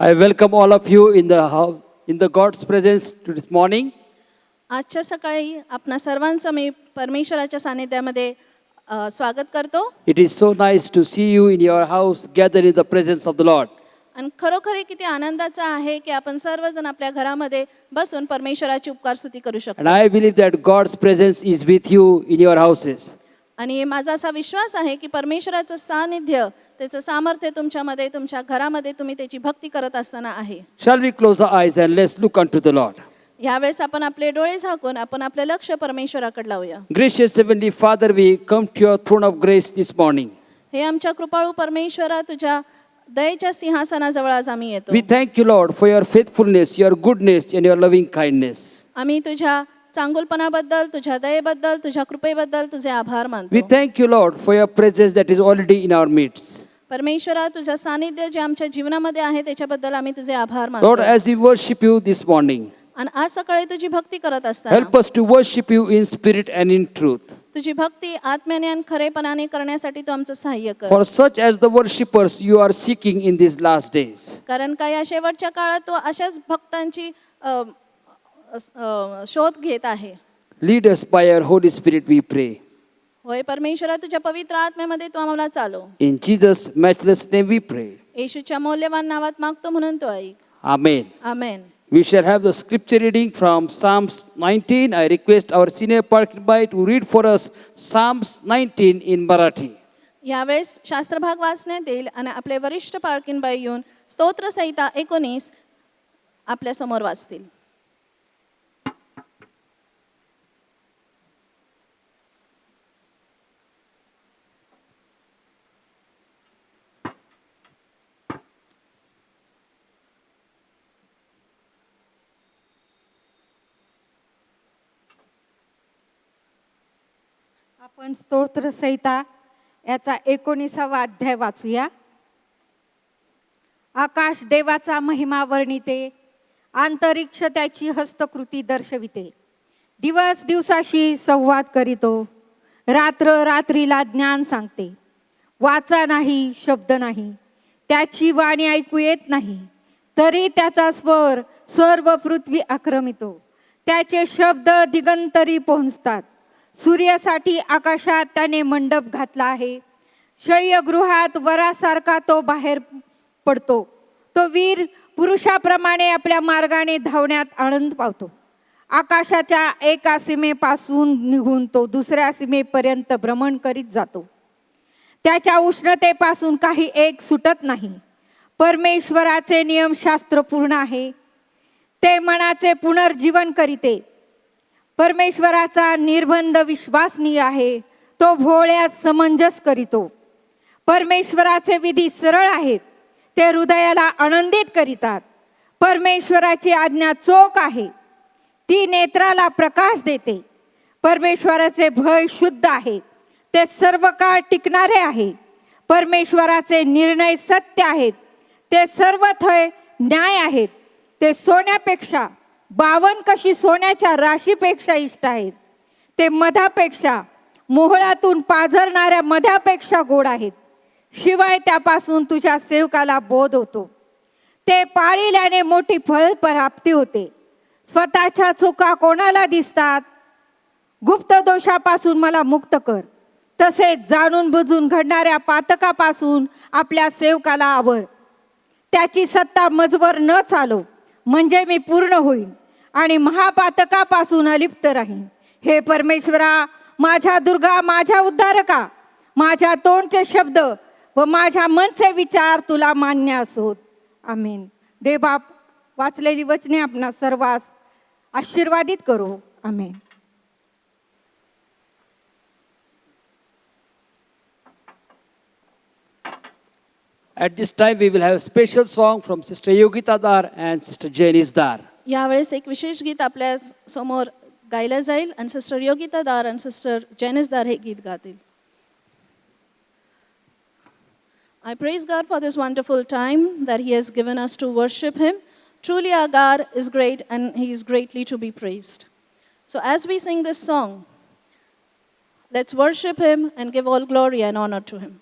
I welcome all of you in the God's presence this morning. आजच्या सकाळी आपणा सर्वांचं मी परमेश्वराच्या सानिध्यामध्ये स्वागत करतो. It is so nice to see you in your house gathered in the presence of the Lord. आणि खरोखर किती आनंदाचा आहे की आपण सर्वजण आपल्या घरामध्ये बसून परमेश्वराची उपकार स्तुती करू शकतो. And I believe that God's presence is with you in your houses. आणि माझा असा विश्वास आहे की परमेश्वराचं सानिध्य त्याचं सामर्थ्य तुमच्यामध्ये तुमच्या घरामध्ये तुम्ही त्याची भक्ती करत असताना आहे. Shall we close our eyes and let's look unto the Lord. यावेळेस आपण आपले डोळे झाकून आपण आपले लक्ष परमेश्वराकडे लावूया. Gracious Heavenly Father, we come to your throne of grace this morning. हे आमच्या कृपाळू परमेश्वरा तुझ्या दयेच्या सिंहासनाजवळ आज आम्ही येतो. We thank you, Lord, for your faithfulness, your goodness, and your loving kindness. आम्ही तुझ्या चांगुलपणाबद्दल तुझ्या दयेबद्दल तुझ्या कृपेबद्दल तुझे आभार मानतो. We thank you, Lord, for your presence that is already in our midst. परमेश्वरा तुझं सानिध्य जे आमच्या जीवनामध्ये आहे त्याच्याबद्दल आम्ही तुझे आभार मानतो. Lord, as we worship you this morning, आणि आज सकाळी तुझी भक्ती करत असताना help us to worship you in spirit and in truth. तुझी भक्ती आत्म्याने आणि खरेपणाने करण्यासाठी तू आमचं सहाय्य कर. For such as the worshippers you are seeking in these last days. कारण का या शेवटच्या काळात तू अशाच भक्तांची शोध घेत आहे. Lead us by your Holy Spirit, we pray. होय परमेश्वरा तुझ्या पवित्र आत्म्यामध्ये तू आम्हाला चालव. In Jesus' matchless name we pray. येशूच्या मौल्यवान नावात मागतो म्हणून तो ऐक. Amen. Amen. We shall have the scripture reading from Psalms 19. I request our senior Parkinbai to read for us Psalms 19 in Marathi. यावेळेस शास्त्रभाग वाचण्यात येईल आणि आपले वरिष्ठ पालकीनबाई येऊन स्तोत्र संहिता 19 आपल्या समोर वाचतील. आपण स्तोत्र संहिता याचा 19वा अध्याय वाचूया. आकाश देवाचा महिमा वर्णिते, अंतरिक्ष त्याची हस्तकृती दर्शविते. दिवस दिवसाशी संवाद करीतो, रात्र रात्रीला ज्ञान सांगते. वाचा नाही, शब्द नाही, त्याची वाणी ऐकू येत नाही. तरी त्याचा स्वर सर्व पृथ्वी आक्रमितो, त्याचे शब्द दिगंतरी पोहोचतात. सूर्यासाठी आकाशात त्याने मंडप घातला आहे. शय्यागृहात वरासारखा तो बाहेर पडतो. तो वीर पुरुषाप्रमाणे आपल्या मार्गाने धावण्यात आनंद पावतो. आकाशाच्या एका सीमेपासून निघून तो दुसऱ्या सीमेपर्यंत भ्रमण करीत जातो. त्याच्या उष्णतेपासून काही एक सुटत नाही. परमेश्वराचे नियमशास्त्र पूर्ण आहे, ते मनाचे पुनर्जीवन करीते. परमेश्वराचा निर्बंध विश्वासनीय आहे, तो भोळ्यात समंजस करीतो. परमेश्वराचे विधी सरळ आहेत, ते हृदयाला आनंदित करीतात. परमेश्वराची आज्ञा चोख आहे, ती नेत्राला प्रकाश देते. परमेश्वराचे भय शुद्ध आहे, ते सर्व काळ टिकणारे आहे. परमेश्वराचे निर्णय सत्य आहेत, ते सर्वथय न्याय आहेत. ते सोन्यापेक्षा 52 कशी सोन्याच्या राशीपेक्षा इष्ट आहेत. ते मधापेक्षा मोहळातून पाझरणाऱ्या मधापेक्षा गोड आहेत. शिवाय त्यापासून तुझ्या सेवकाला बोध होतो. ते पाळिल्याने मोठी फळ प्राप्ती होते. स्वतःच्या चुका कोणाला दिसतात? गुप्त दोषापासून मला मुक्त कर. तसेच जाणून बुजून घडणाऱ्या पातकापासून आपल्या सेवकाला आवर. त्याची सत्ता मजवर न चालो, म्हणजे मी पूर्ण होईन आणि महापातकापासून अलिप्त राहीन. हे परमेश्वरा, माझ्या दुर्गा, माझ्या उद्धारका, माझ्या तोंडचे शब्द व माझ्या मनचे विचार तुला मान्य असोत. आमीन. देवबाप वाचलेली वचने आपणा सर्वांस आशीर्वादित करो. आमीन. At this time we will have a special song from Sister Yogita Dar and Sister Janice Dar. यावेळेस एक विशेष गीत आपल्या समोर गायलं जाईल आणि सिस्टर योगिता दार आणि सिस्टर जेनिस दार हे गीत गातील. I praise God for this wonderful time that He has given us to worship Him. Truly our God is great and He is greatly to be praised. So as we sing this song, let's worship Him and give all glory and honor to Him.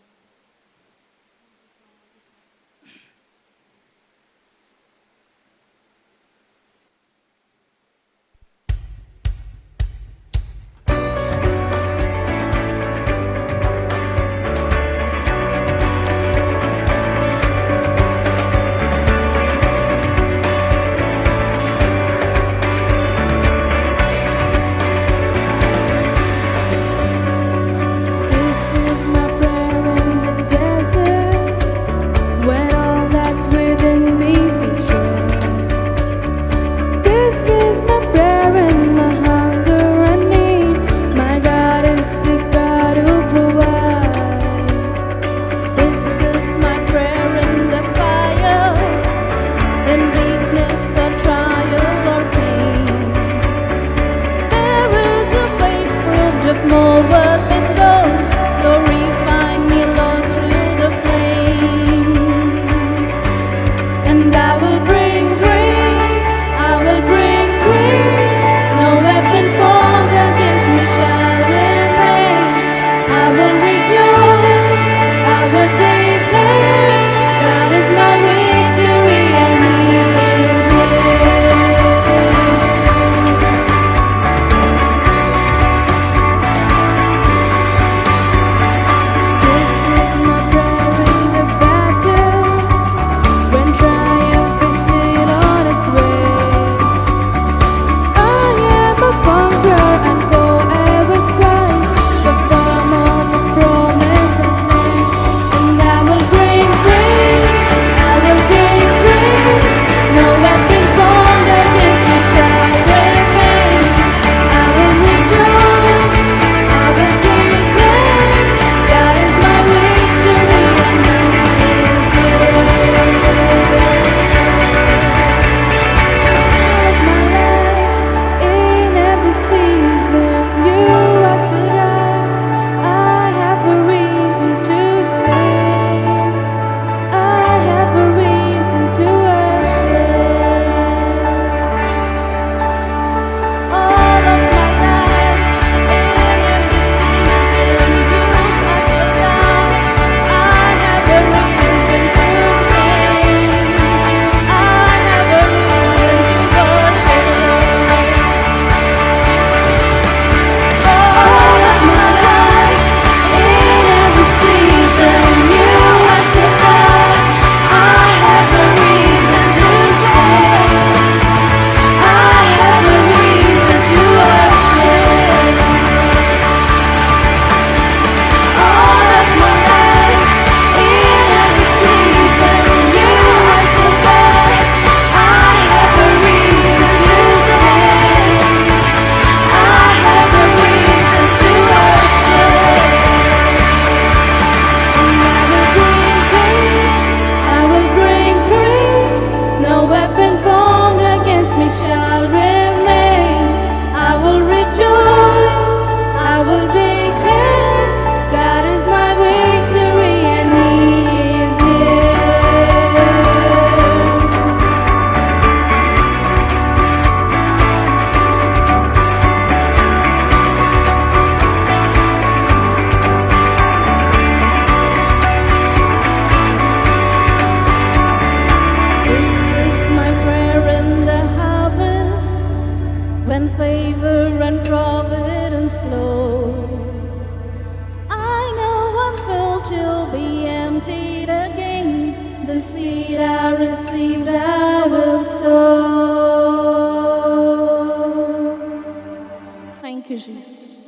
received, I will sow. Thank you, Jesus.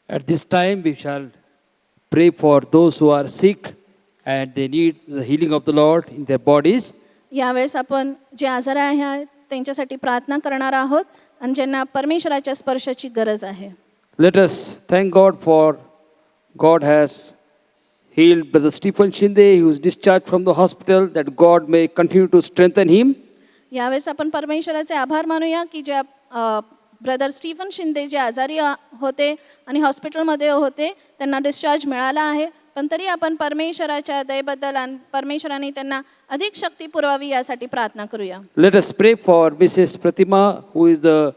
At this time, we shall pray for those who are sick and they need the healing of the Lord in their bodies. यावेळेस आपण जे आजारी आहेत त्यांच्यासाठी प्रार्थना करणार आहोत आणि ज्यांना परमेश्वराच्या स्पर्शाची गरज आहे. Let us thank God for God has healed Brother Stephen Shinde, who is discharged from the hospital, that God may continue to strengthen him. यावेळेस आपण परमेश्वराचे आभार मानूया की ज्या ब्रदर स्टीफन शिंदे जे आजारी होते आणि हॉस्पिटलमध्ये होते त्यांना डिस्चार्ज मिळाला आहे, पण तरी आपण परमेश्वराच्या दयेबद्दल आणि परमेश्वराने त्यांना अधिक शक्ती पुरवावी यासाठी प्रार्थना करूया. Let us pray for Mrs. Pratima, who is the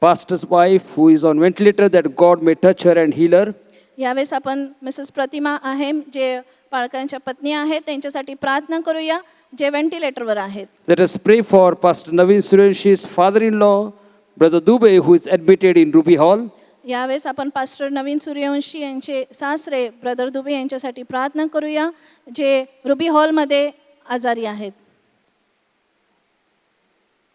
pastor's wife, who is on ventilator, that God may touch her and heal her. यावेळेस आपण मिसेस प्रतिमा आहे जे पालकांच्या पत्नी आहेत त्यांच्यासाठी प्रार्थना करूया जे व्हेंटिलेटरवर आहेत. Let us pray for Pastor Naveen Surenshi's father-in-law, Brother Dubey, who is admitted in Ruby Hall. यावेळेस आपण पास्टर नवीन सूर्यवंशी यांचे सासरे ब्रदर दुबे यांच्यासाठी प्रार्थना करूया जे रुबी हॉलमध्ये आजारी आहेत.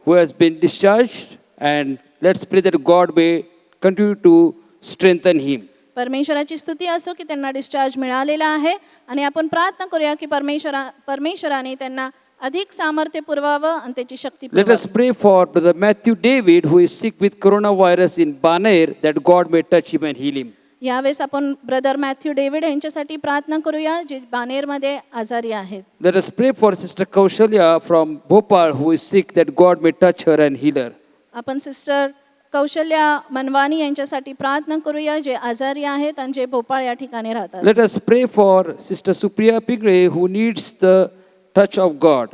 Who has been discharged, and let's pray that God may continue to strengthen him. परमेश्वराची स्तुती असो की त्यांना डिस्चार्ज मिळालेला आहे आणि आपण प्रार्थना करूया की परमेश्वराने त्यांना अधिक सामर्थ्य पुरवावं आणि त्याची शक्ती Let us pray for Brother Matthew David, who is sick with coronavirus in Baner, that God may touch him and heal him. यावेळेस आपण ब्रदर मॅथ्यू डेव्हिड यांच्यासाठी प्रार्थना करूया जे बानेरमध्ये आजारी आहेत. Let us pray for Sister Kaushalya from Bhopal, who is sick, that God may touch her and heal her. आपण sister कौशल्या मनवानी यांच्यासाठी प्रार्थना करूया जे आजारी आहेत आणि जे भोपाळ या ठिकाणी राहतात. Let us pray for Sister Supriya Pingre, who needs the touch of God.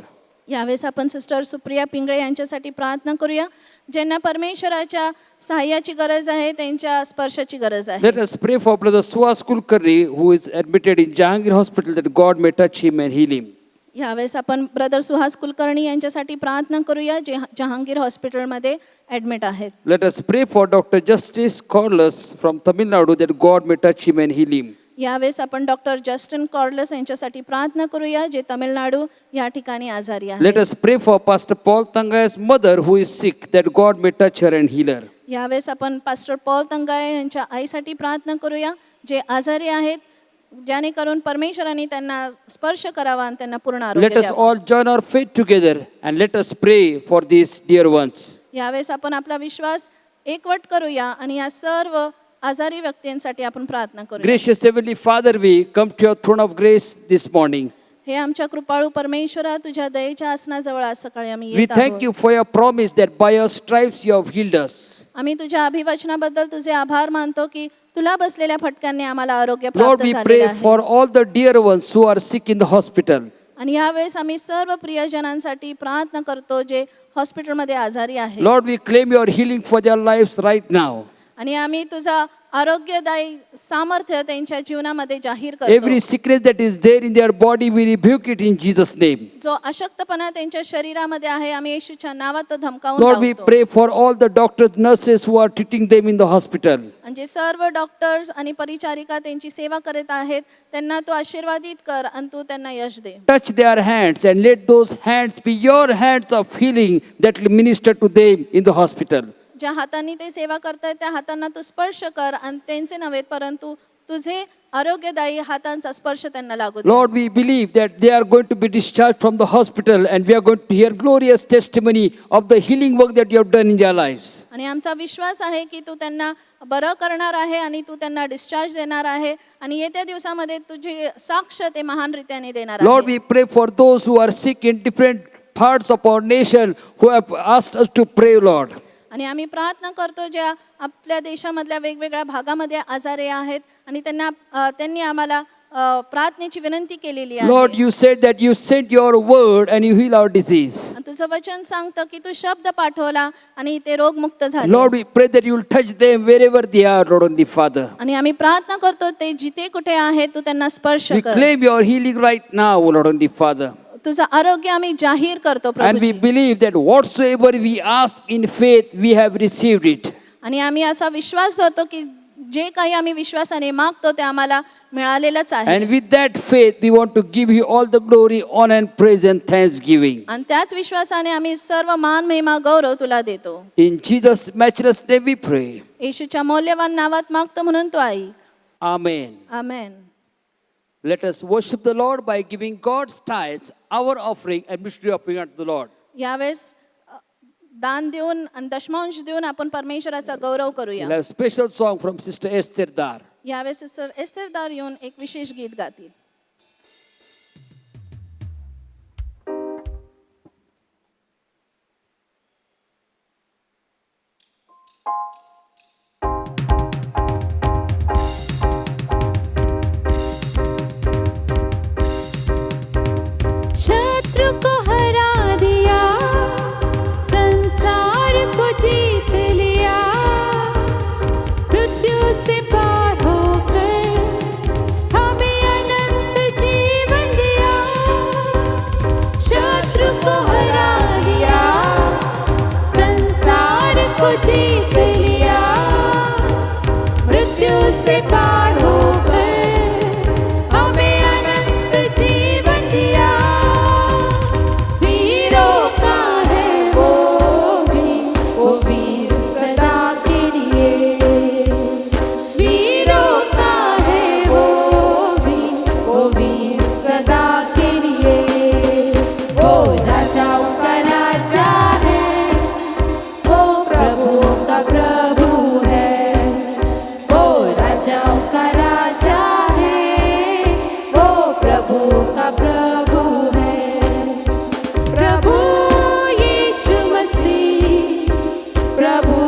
यावेळेस आपण सिस्टर सुप्रिया पिंगळे यांच्यासाठी प्रार्थना करूया ज्यांना परमेश्वराच्या सहाय्याची गरज आहे, त्यांच्या स्पर्शाची गरज आहे. Let us pray for Brother Suhas Kulkarni, who is admitted in Jahangir Hospital, that God may touch him and heal him. यावेळेस आपण ब्रदर सुहास कुलकर्णी यांच्यासाठी प्रार्थना करूया जे जहांगीर हॉस्पिटलमध्ये ॲडमिट आहेत. Let us pray for Dr. Justice Corliss from Tamil Nadu, that God may touch him and heal him. यावेळेस आपण डॉक्टर जस्टिन कॉर्लस यांच्यासाठी प्रार्थना करूया जे तमिळनाडू या ठिकाणी आजारी आहेत. Let us pray for Pastor Paul Tangaya's mother, who is sick, that God may touch her and heal her. यावेळेस आपण पास्टर पॉल तंगाय यांच्या आईसाठी प्रार्थना करूया जे आजारी आहेत, जेणेकरून परमेश्वराने त्यांना स्पर्श करावा आणि त्यांना पूर्ण आरोग्य Let us द्यावं. all join our faith together and let us pray for these dear ones. यावेळेस आपण आपला विश्वास एकवट करूया आणि या सर्व आजारी व्यक्तींसाठी आपण प्रार्थना करूया. Gracious Heavenly Father, we come to your throne of grace this morning. हे आमच्या कृपाळू परमेश्वरा तुझ्या दयेच्या आसनाजवळ आज सकाळी आम्ही We येत thank आहोत. you for your promise that by your stripes you have healed us. आम्ही तुझ्या अभिवचनाबद्दल तुझे आभार मानतो की तुला बसलेल्या फटक्यांनी आम्हाला आरोग्य Lord, प्राप्त we झालेलं pray आहे. for all the dear ones who are sick in the hospital. आणि यावेळेस आम्ही सर्व प्रियजनांसाठी प्रार्थना करतो जे हॉस्पिटलमध्ये आजारी आहेत. Lord, we claim your healing for their lives right now. आणि आम्ही तुझा आरोग्यदायी सामर्थ्य त्यांच्या जीवनामध्ये जाहीर Every करतो. sickness that is there in their body, we rebuke it in Jesus' name. जो अशक्तपणा त्यांच्या शरीरामध्ये आहे आम्ही येशूच्या नावात तो धमकावून Lord, we लावतो. pray for all the doctors, nurses who are treating them in the hospital. आणि जे सर्व डॉक्टर्स आणि परिचारिका त्यांची सेवा करत आहेत त्यांना तू आशीर्वादित कर आणि तू त्यांना यश दे. Touch their hands and let those hands be your hands of healing that will minister to them in the hospital. ज्या हातांनी ते सेवा करतायत त्या हातांना तू स्पर्श कर आणि त्यांचे नव्हे परंतु तुझे आरोग्यदायी हातांचा स्पर्श त्यांना लागू दे. Lord, we believe that they are going to be discharged from the hospital and we are going to hear glorious testimony of the healing work that you have done in their lives. आणि आमचा विश्वास आहे की तू त्यांना बरं करणार आहे आणि तू त्यांना डिस्चार्ज देणार आहे आणि येत्या दिवसामध्ये तुझी साक्ष ते महान रीतीने देणार Lord, आहे. we pray for those who are sick in different parts of our nation who have asked us to pray, Lord. आणि आम्ही प्रार्थना करतो ज्या आपल्या देशामधल्या वेगवेगळ्या भागामध्ये आजारी आहेत आणि त्यांनी आम्हाला प्रार्थनेची विनंती केलेली आहे. Lord, you said that you sent your word and you heal our disease. आणि तुझं वचन सांगतं की तू शब्द पाठवला आणि ते रोगमुक्त झाले. Lord, we pray that you will touch them wherever they are, Lord, only Father. आणि आम्ही प्रार्थना करतो ते जिथे कुठे आहेत तू त्यांना स्पर्श We कर. claim your healing right now, Lord, only Father. तुझं आरोग्य आम्ही जाहीर करतो And we Prabhuji. believe that whatsoever we ask in faith, we have received it. आणि आम्ही असा विश्वास धरतो की जे काही आम्ही विश्वासाने मागतो ते आम्हाला मिळालेलंच आहे. And with that faith, we want to give you all the glory, honor, and praise and thanksgiving. आणि त्याच विश्वासाने आम्ही सर्व मान महिमा गौरव तुला देतो. In Jesus' matchless name we pray. येशूच्या मौल्यवान नावात मागतो म्हणून तो ऐक. Amen. Amen. Let us worship the Lord by giving God's tithes, our offering and mystery offering unto the Lord. यावेळेस दान देऊन आणि दशमांश देऊन आपण परमेश्वराचा गौरव करूया. We'll have a special song from Sister Esther Dar. यावेळेस सिस्टर एस्थेरदार येऊन एक विशेष गीत गातील. शत्रु को हरा दिया, संसार को जीत लिया, मृत्यु से पार होकर हमें अनंत जीवन दिया। शत्रु को हरा दिया, संसार को जीत लिया, मृत्यु से पार होकर हमें अनंत जीवन दिया। वीरों का है वो वीर सदा के लिए। वीरों का है वो वीर सदा के लिए। वो राजाओं का राजा है, वो प्रभुओं का प्रभु है। वो राजाओं का राजा है, वो प्रभुओं का प्रभु है। प्रभु यीशु मसीह, प्रभु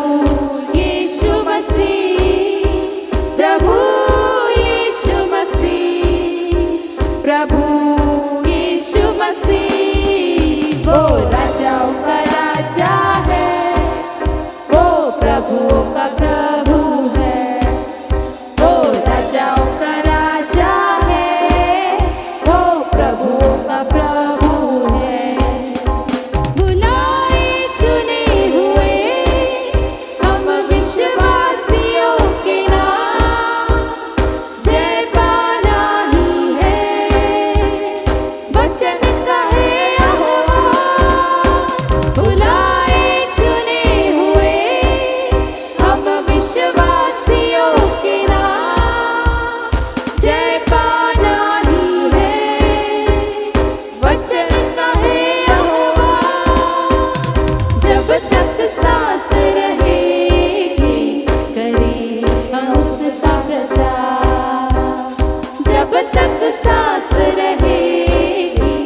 यीशु मसीह, प्रभु यीशु मसीह, प्रभु यीशु मसीह। वो राजाओं का राजा है, वो प्रभुओं का प्रभु है। वो राजाओं का राजा है, वो प्रभुओं का प्रभु है। बुलाए चुने हुए हम विश्वासियों के नाम, जय पाना ही है, वचन का है यहोवा। बुलाए चुने हुए हम विश्वासियों के नाम, जय पाना ही है, वचन का है यहोवा। जब तक सांस रहेगी करें हम उसका प्रचार। जब तक सांस रहेगी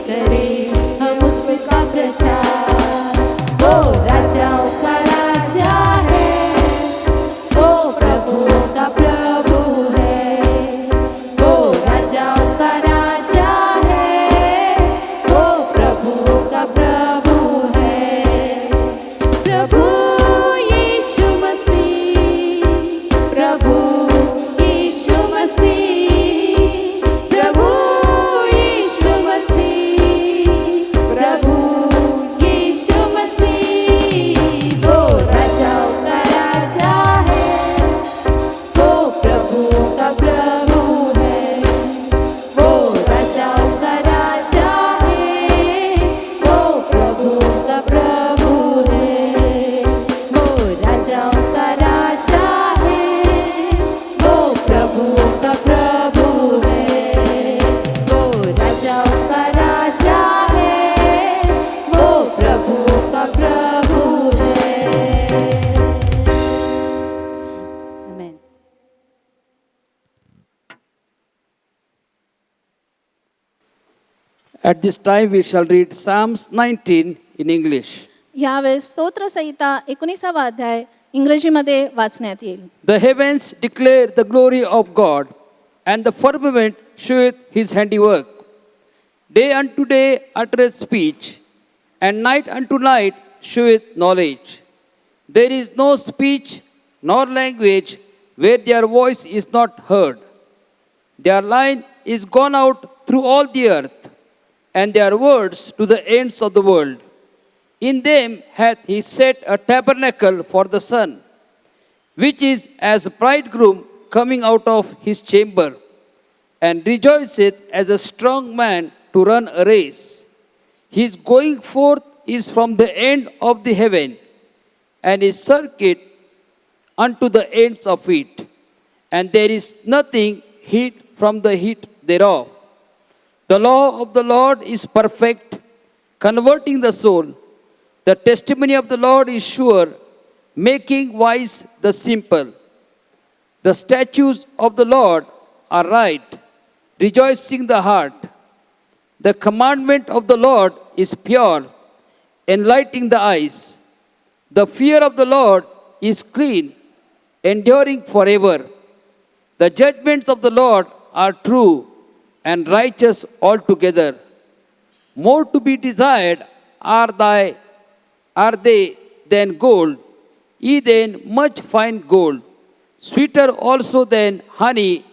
करें हम उसका प्रचार। वो राजाओं का राजा है, वो प्रभुओं का प्रभु है। वो राजाओं का राजा है, वो प्रभुओं का प्रभु है। प्रभु यीशु मसीह, प्रभु यीशु मसीह, प्रभु यीशु मसीह, प्रभु यीशु मसीह। वो राजाओं का राजा है, वो प्रभुओं का प्रभु है। वो राजाओं का राजा है, वो प्रभुओं का प्रभु है। वो राजाओं का राजा है, वो प्रभुओं का प्रभु है। वो राजाओं का राजा है, वो प्रभुओं का प्रभु है। आमेन। At this time, we shall read Psalms 19 in English. यावेळेस स्तोत्रसंहिता 19वा अध्याय इंग्रजीमध्ये वाचण्यात येईल. The heavens declare the glory of God, and the firmament showeth his handiwork. Day unto day uttereth speech, and night unto night showeth knowledge. There is no speech nor language where their voice is not heard. Their line is gone out through all the earth, and their words to the ends of the world. In them hath he set a tabernacle for the sun. which is as a bridegroom coming out of his chamber, and rejoiceth as a strong man to run a race. His going forth is from the end of the heaven, and his circuit unto the ends of it, and there is nothing hid from the heat thereof. The law of the Lord is perfect, converting the soul. The testimony of the Lord is sure, making wise the simple. The statutes of the Lord are right, rejoicing the heart. The commandment of the Lord is pure, enlightening the eyes. The fear of the Lord is clean, enduring forever. The judgments of the Lord are true and righteous altogether. More to be desired are they than gold, even much fine gold, sweeter also than honey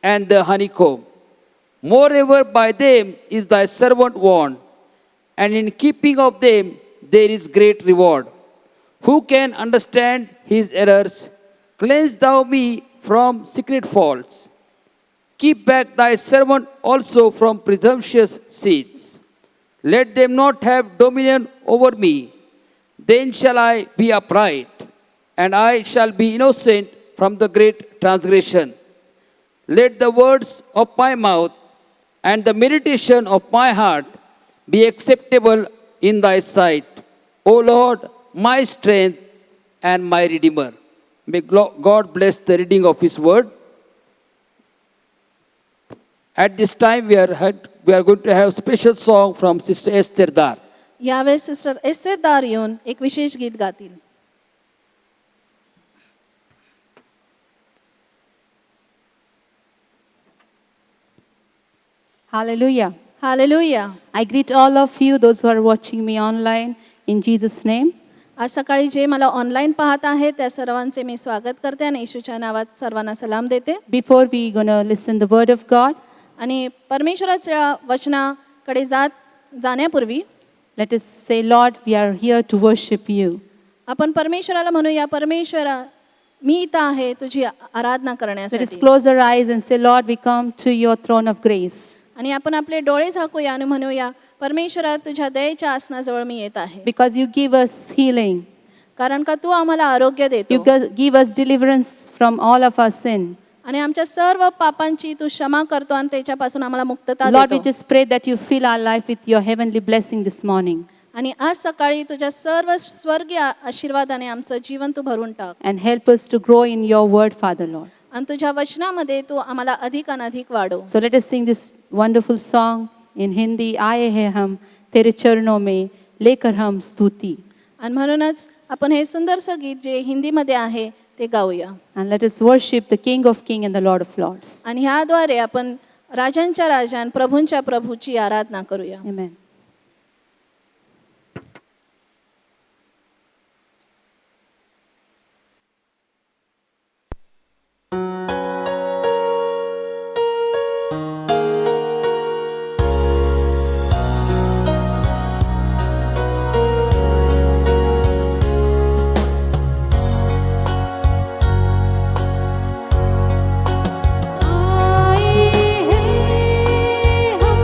and the honeycomb. Moreover, by them is thy servant warned, and in keeping of them there is great reward. Who can understand his errors? Cleanse thou me from secret faults. Keep back thy servant also from presumptuous seeds. Let them not have dominion over me. Then shall I be upright, and I shall be innocent from the great transgression. Let the words of my mouth and the meditation of my heart be acceptable in thy sight, O Lord, my strength and my Redeemer. May God bless the reading of His word. At this time, we are going to have a special song from Sister Esther Dar. यावेळेस sister ester दार येऊन एक विशेष गीत गातील. Hallelujah. Hallelujah. I greet all of you, those who are watching me online, in Jesus' name. आज सकाळी जे मला ऑनलाईन पाहत आहेत त्या सर्वांचे मी स्वागत करते आणि येशूच्या नावात सर्वांना सलाम देते. Before we gonna listen the word of God, आणि परमेश्वराच्या वचनाकडे जाण्यापूर्वी let us say, Lord, we are here to worship you. आपण परमेश्वराला म्हणूया, परमेश्वरा मी इथं आहे तुझी आराधना Let us करण्यासाठी. close our eyes and say, Lord, we come to your throne of grace. आणि आपण आपले डोळे झाकूया आणि म्हणूया, परमेश्वरा तुझ्या दयेच्या आसनाजवळ मी येत आहे. Because you give us healing. कारण का तू आम्हाला आरोग्य You देतो give us deliverance from all of our sin. आणि आमच्या सर्व पापांची तू क्षमा करतो आणि त्याच्यापासून आम्हाला मुक्तता Lord, we देतो. just pray that you fill our life with your heavenly blessing this morning. आणि आज सकाळी तुझ्या सर्व स्वर्गीय आशीर्वादाने आमचं जीवन तू भरून टाक And help us to grow in your word, Father, Lord. आणि तुझ्या वचनामध्ये तू आम्हाला अधिक आणि अधिक वाढव. So let us sing this wonderful song in Hindi. आए हैं हम तेरे चरणों में लेकर हम स्तुति. आणि म्हणूनच आपण हे सुंदरसं गीत जे हिंदीमध्ये आहे ते गाऊया. And let us worship the King of Kings and the Lord of Lords. आणि ह्याद्वारे आपण राजांच्या राजा आणि प्रभूंच्या प्रभूची आराधना करूया. Amen. आए हैं हम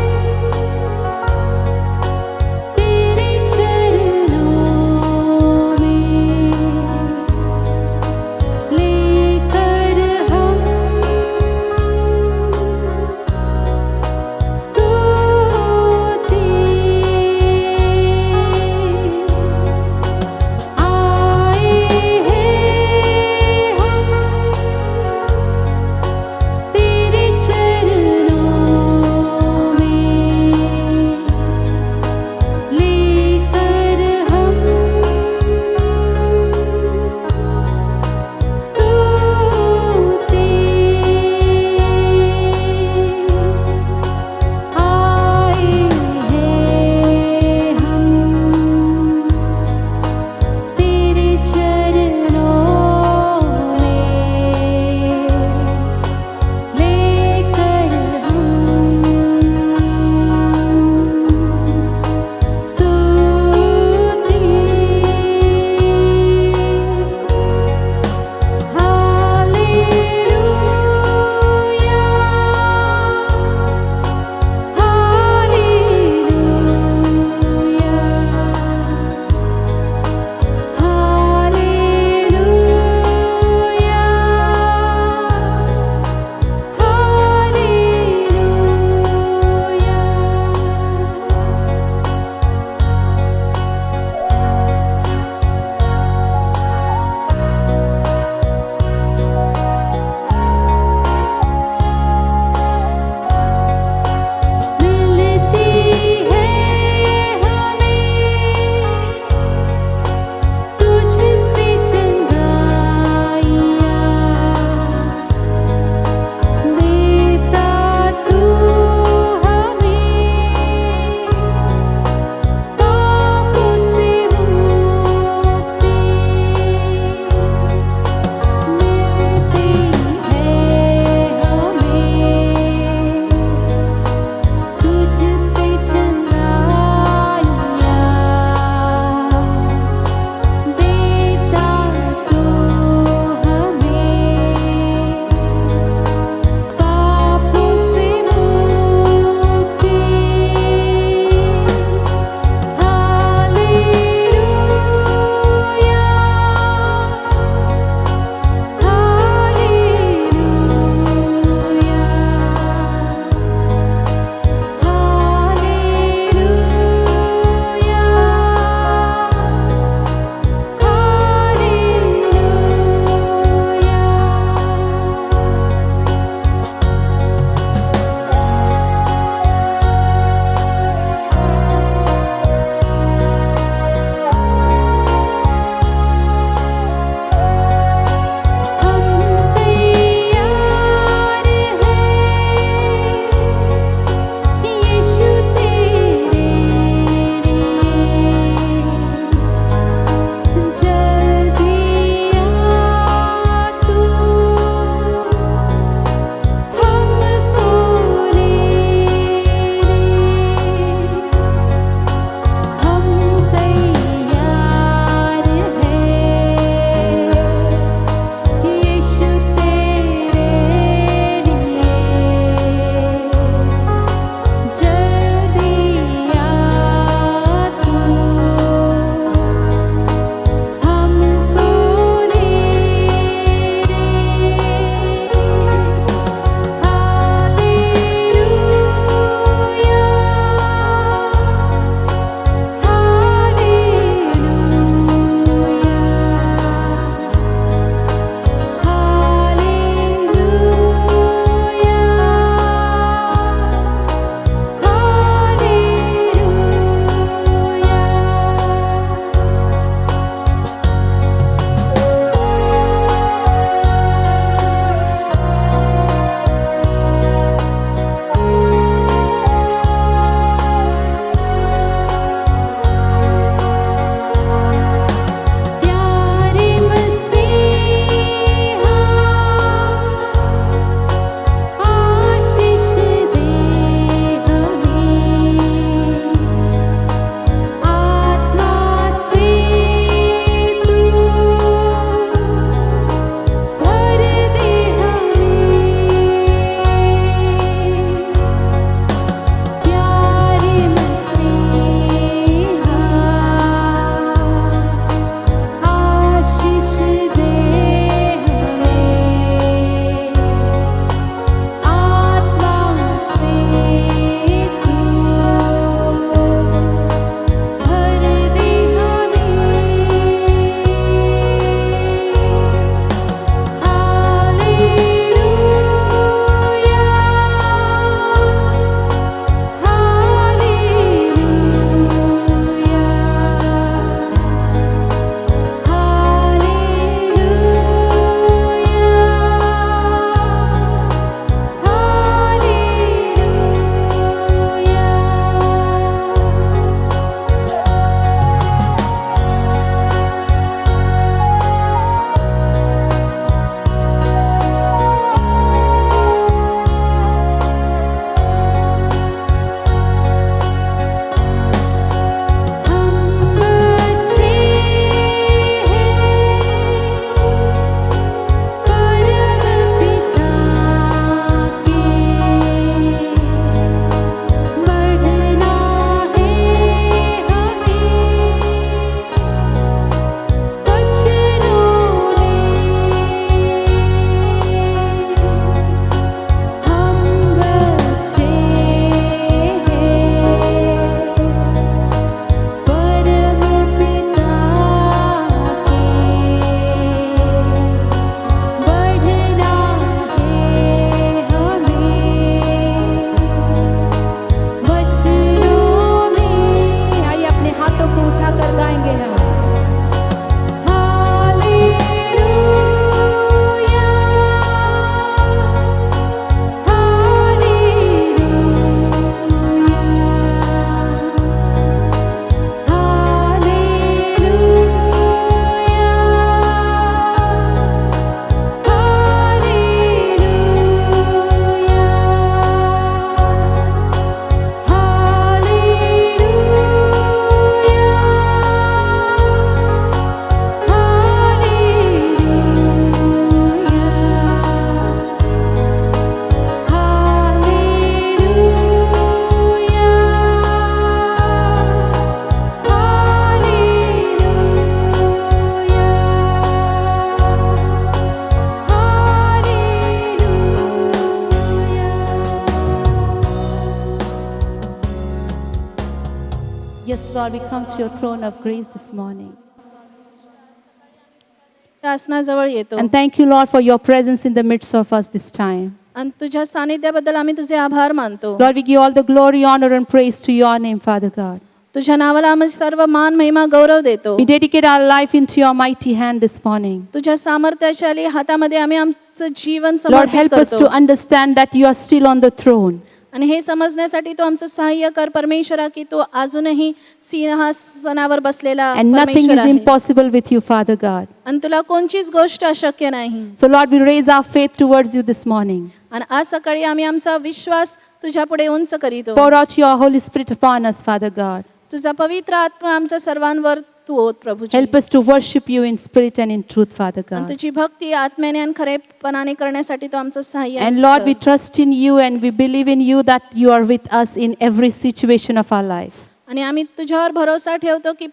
Yes, Lord, we come to your throne of grace this morning. आसनाजवळ येतो And thank you, Lord, for your presence in the midst of us this time. आणि तुझ्या सानिध्याबद्दल आम्ही तुझे आभार मानतो. Lord, we give all the glory, honor, and praise to your name, Father God. तुझ्या नावाला आम्ही सर्व मान महिमा गौरव देतो. We dedicate our life into your mighty hand this morning. तुझ्या सामर्थ्यशाली हातामध्ये आम्ही आमचं जीवन Lord, समर्पित help us to करतो. understand that you are still on the throne. आणि हे समजण्यासाठी तू आमचं सहाय्य कर परमेश्वरा की तू अजूनही सिंहासनावर बसलेला And nothing परमेश्वर is आहे. impossible with you, Father God. आणि तुला कोणचीच गोष्ट अशक्य नाही. So, Lord, we raise our faith towards you this morning. आणि आज सकाळी आम्ही आमचा विश्वास तुझ्या पुढे उंच करीतो. Pour out your Holy Spirit upon us, Father God. तुझा पवित्र आत्मा आमच्या सर्वांवर तू ओत Prabhuji. Help us to worship you in spirit and in truth, Father आणि God. तुझी भक्ती आत्म्याने आणि खरेपणाने करण्यासाठी तू आमचं सहाय्य And Lord, कर. we trust in you and we believe in you that you are with us in every situation of our life. आणि आम्ही तुझ्यावर भरोसा ठेवतो की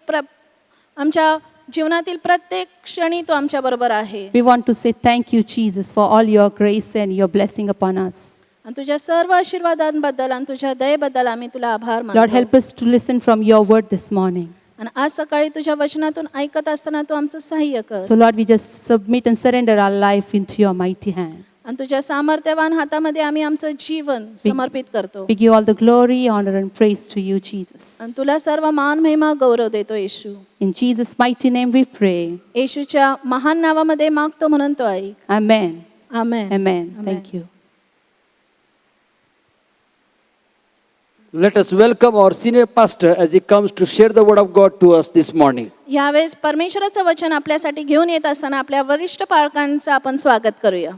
आमच्या जीवनातील प्रत्येक क्षणी तू आमच्या बरोबर आहे. We want to say thank you, Jesus, for all your grace and your blessing upon us. आणि तुझ्या सर्व आशीर्वादांबद्दल आणि तुझ्या दयेबद्दल आम्ही तुला आभार Lord, मानतो. help us to listen from your word this morning. आणि आज सकाळी तुझ्या वचनातून ऐकत असताना तू आमचं सहाय्य कर. So, Lord, we just submit and surrender our life into your mighty hand. आणि तुझ्या सामर्थ्यवान हातामध्ये आम्ही आमचं जीवन समर्पित करतो. We give all the glory, honor, and praise to you, Jesus. आणि तुला सर्व मान महिमा गौरव देतो येशू. In Jesus' mighty name we pray. येशूच्या महान नावामध्ये मागतो म्हणून तो ऐक. Amen. Amen. Amen. Thank you. Let us welcome our senior pastor as he comes to share the word of God to us this morning. यावेळेस परमेश्वराचं वचन आपल्यासाठी घेऊन येत असताना आपल्या वरिष्ठ पालकांचं आपण स्वागत करूया.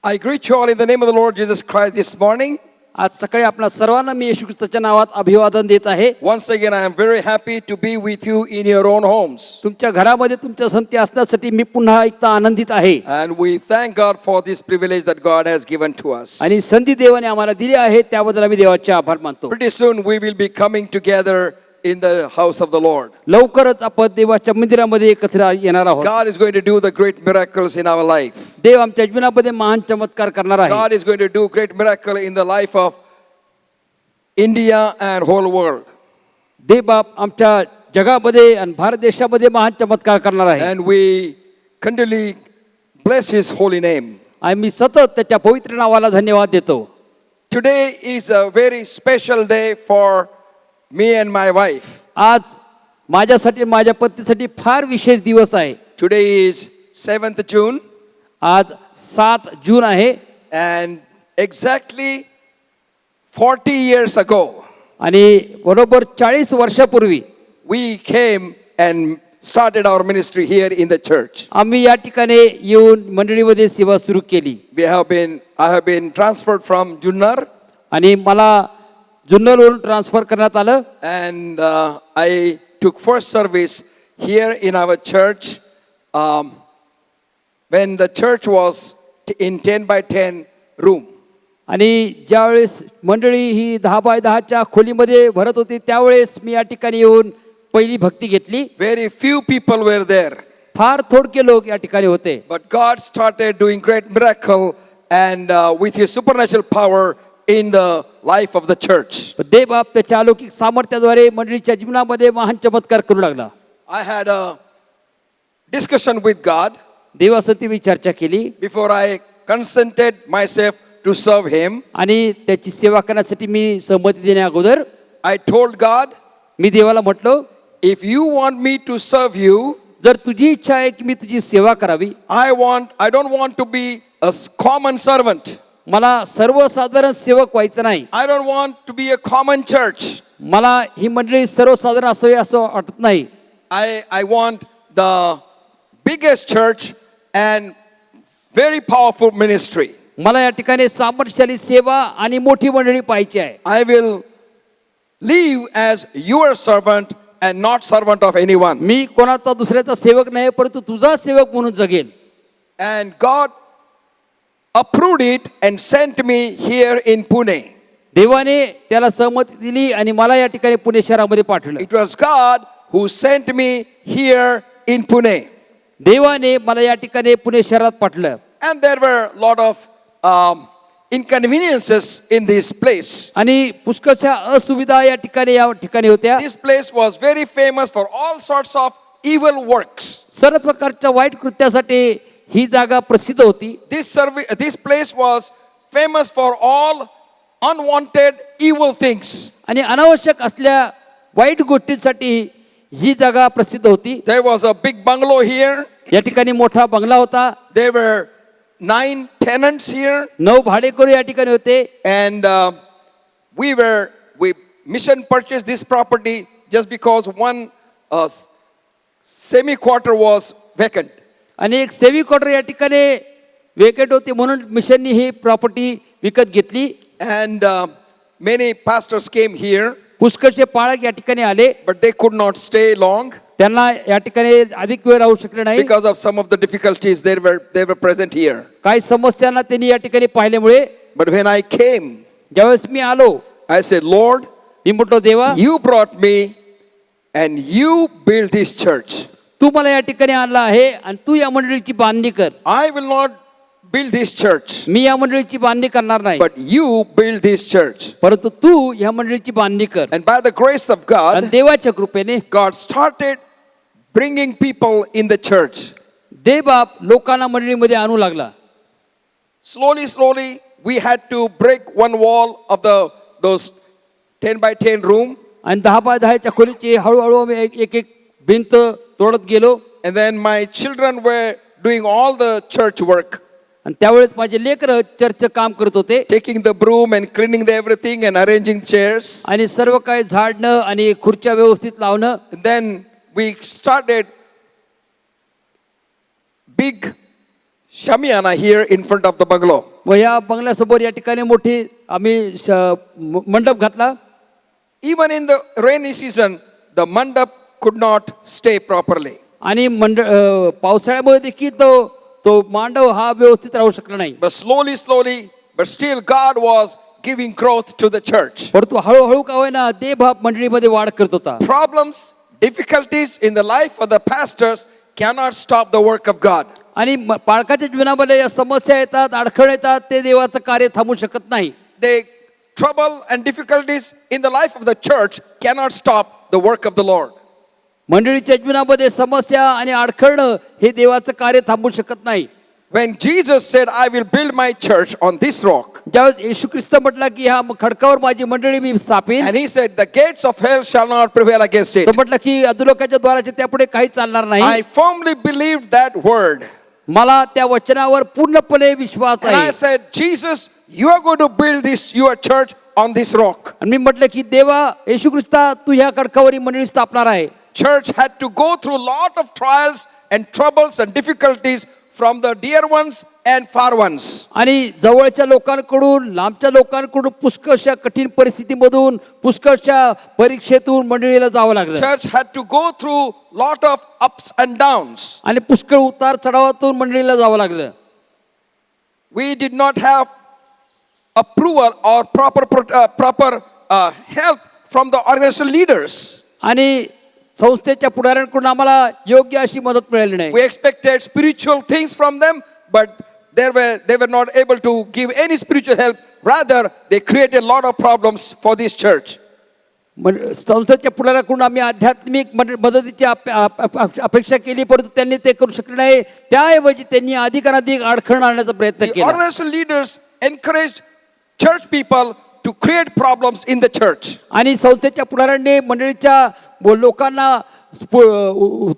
I greet you all in the name of the Lord Jesus Christ this morning. आज सकाळी आपल्या सर्वांना मी येशू ख्रिस्ताच्या नावात अभिवादन देत आहे. Once again, I am very happy to be with you in your own homes. तुमच्या घरामध्ये तुमच्या संगती असण्यासाठी मी पुन्हा एकदा आनंदित आहे. And we thank God for this privilege that God has given to us. आणि संधी देवाने आम्हाला दिली आहे त्याबद्दल आम्ही देवाचे आभार मानतो. Pretty soon we will be coming together in the house of the Lord. लवकरच आपण देवाच्या मंदिरामध्ये एकत्र येणार आहोत. God is going to do the great miracles in our life. देव आमच्या जीवनामध्ये महान चमत्कार करणार आहे. God is going to do great miracle in the life of India and whole world. देव बाप आमच्या जगामध्ये आणि भारत देशामध्ये महान चमत्कार करणार आहे. And we continually bless His holy name. आम्ही सतत त्याच्या पवित्र नावाला धन्यवाद देतो. Today is a very special day for me and my wife. आज माझ्यासाठी माझ्या पत्नीसाठी फार विशेष दिवस आहे. Today is 7th June, आज 7 जून आहे and exactly 40 years ago आणि बरोबर 40 वर्षापूर्वी we came and started our ministry here in the church. आम्ही या ठिकाणी येऊन मंडळीमध्ये सेवा सुरू केली. I have been transferred from Junnar, आणि मला जुन्नरवरून ट्रान्सफर करण्यात आलं. and I took first service here in our church when the church was in 10 by 10 room. आणि ज्यावेळेस मंडळी ही 10 बाय 10च्या खोलीमध्ये भरत होती त्यावेळेस मी या ठिकाणी येऊन पहिली भक्ती घेतली. Very few people were there, फार थोडके लोक या ठिकाणी होते. but God started doing great miracle and with His supernatural power in the life of the church. देव बाप त्याच्या अलौकिक सामर्थ्याद्वारे मंडळीच्या जीवनामध्ये महान चमत्कार करू लागला. I had a discussion with God देवासती मी चर्चा केली before I consented myself to serve Him. आणि त्याची सेवा करण्यासाठी मी सहमती देण्या अगोदर I told God, मी देवाला म्हटलो, if you want me to serve you, जर तुझी इच्छा आहे की मी तुझी सेवा करावी, I don't want to be a common servant. मला सर्वसाधारण सेवक व्हायचं नाही. I don't want to be a common church. मला ही मंडळी सर्वसाधारण असावी असं वाटत नाही. I want the biggest church and very powerful ministry. मला या ठिकाणी सामर्थ्यशाली सेवा आणि मोठी मंडळी पाहिजे आहे. I will live as your servant and not servant of anyone. मी कोणाचा दुसऱ्याचा सेवक नाही परंतु तुझा सेवक म्हणून जगेल. And God approved it and sent me here in Pune. देवाने त्याला सहमती दिली आणि मला या ठिकाणी पुणे शहरामध्ये पाठवलं. It was God who sent me here in Pune. देवाने मला या ठिकाणी पुणे शहरात पाठवलं. And there were a lot of inconveniences in this place. आणि पुष्कळशा असुविधा या ठिकाणी होत्या. This place was very famous for all sorts of evil works. सर्व प्रकारच्या वाईट कृत्यासाठी ही जागा प्रसिद्ध होती. This place was famous for all unwanted evil things. आणि अनावश्यक असल्या वाईट गोष्टींसाठी ही जागा प्रसिद्ध होती. There was a big bungalow here. या ठिकाणी मोठा बंगला होता. There were 9 tenants here. 9 भाडेकरू या ठिकाणी होते. And we mission purchased this property just because one semi-quarter was vacant. आणि एक सेवी क्वार्टर या ठिकाणी वेकेट होती म्हणून मिशननी ही प्रॉपर्टी विकत घेतली. And many pastors came here, पुष्कळचे पाळक या ठिकाणी आले. but they could not stay long त्यांना या ठिकाणी अधिक वेळ राहू शकले नाही. because of some of the difficulties they were present here. काही समस्यांना त्यांनी या ठिकाणी पाहिल्यामुळे But when I came, ज्यावेळेस मी आलो I said, Lord, मी म्हटलो देवा you brought me and you build this church. तू मला या ठिकाणी आणला आहे आणि तू या मंडळीची बांधणी कर. I will not build this church, मी या मंडळीची बांधणी करणार नाही, but you build this church. परंतु तू या मंडळीची बांधणी कर. And by the grace of आणि God, देवाच्या कृपेने God started bringing people in the church. देवबाप लोकांना मंडळीमध्ये आणू लागला. Slowly, we had to break one wall of those 10 by 10 room. आणि 10 बाय 10च्या खोलीची हळूहळू आम्ही एक भिंत तोडत गेलो. And then my children were doing all the church work, आणि त्यावेळेस माझे लेकरं चर्चचं काम करत होते. taking the broom and cleaning everything and arranging chairs. आणि सर्व काही झाडणं आणि खुर्च्या व्यवस्थित लावणं. And then we started big shamiana here in front of the bungalow. व या बंगल्यासमोर या ठिकाणी मोठी आम्ही मंडप घातला. Even in the rainy season, the mandap could not stay properly. आणि पावसाळ्यामध्ये देखील तो मांडव हा व्यवस्थित राहू शकला नाही. But slowly, but still God was giving growth to the church. परंतु हळूहळू का होईना देवबाप मंडळीमध्ये वाढ करत होता. Problems, difficulties in the life of the pastors cannot stop the work of God. आणि पालकाच्या जीवनामध्ये या समस्या येतात, अडखळ येतात, ते देवाचं कार्य थांबू शकत नाही. The trouble and difficulties in the life of the church cannot stop the work of the Lord. मंडळीच्या जीवनामध्ये समस्या आणि अडखळणं हे देवाचं कार्य थांबू शकत नाही. When Jesus said, I will build my church on this rock, ज्यावेळेस येशू ख्रिस्त म्हटला की ह्या खडकावर माझी मंडळी मी स्थापिन, and he said, the gates of hell shall not prevail against it. तो म्हटला की अधोलोकाच्या द्वाराचे त्यापुढे काही चालणार नाही. I firmly believed that word. मला त्या वचनावर पूर्णपणे विश्वास And I आहे. said, Jesus, you are going to build your church on this rock. आणि मी म्हटलं की देवा येशू ख्रिस्ता तू ह्या खडकावर ही मंडळी स्थापणार आहे. Church had to go through a lot of trials and troubles and difficulties from the dear ones and far ones. आणि जवळच्या लोकांकडून लांबच्या लोकांकडून पुष्कळशा कठीण परिस्थितीमधून पुष्कळशा परीक्षेतून मंडळीला जावं लागलं. Church had to go through lot of ups and downs. आणि पुष्कळ उतार चढावातून मंडळीला जावं लागलं. We did not have approval or proper help from the organizational leaders. आणि संस्थेच्या पुढाऱ्यांकडून आम्हाला योग्य अशी मदत मिळाली नाही. We expected spiritual things from them, but they were not able to give any spiritual help. Rather, they created a lot of problems for this church. संस्थेच्या पुढाऱ्याकडून आम्ही आध्यात्मिक मदतीची अपेक्षा केली, परंतु त्यांनी ते करू शकले नाही. त्याऐवजी त्यांनी अधिकाधिक अडखळ आणण्याचा प्रयत्न The केला. organizational leaders encouraged church people to create problems in the church. आणि संस्थेच्या पुढाऱ्यांनी मंडळीच्या लोकांना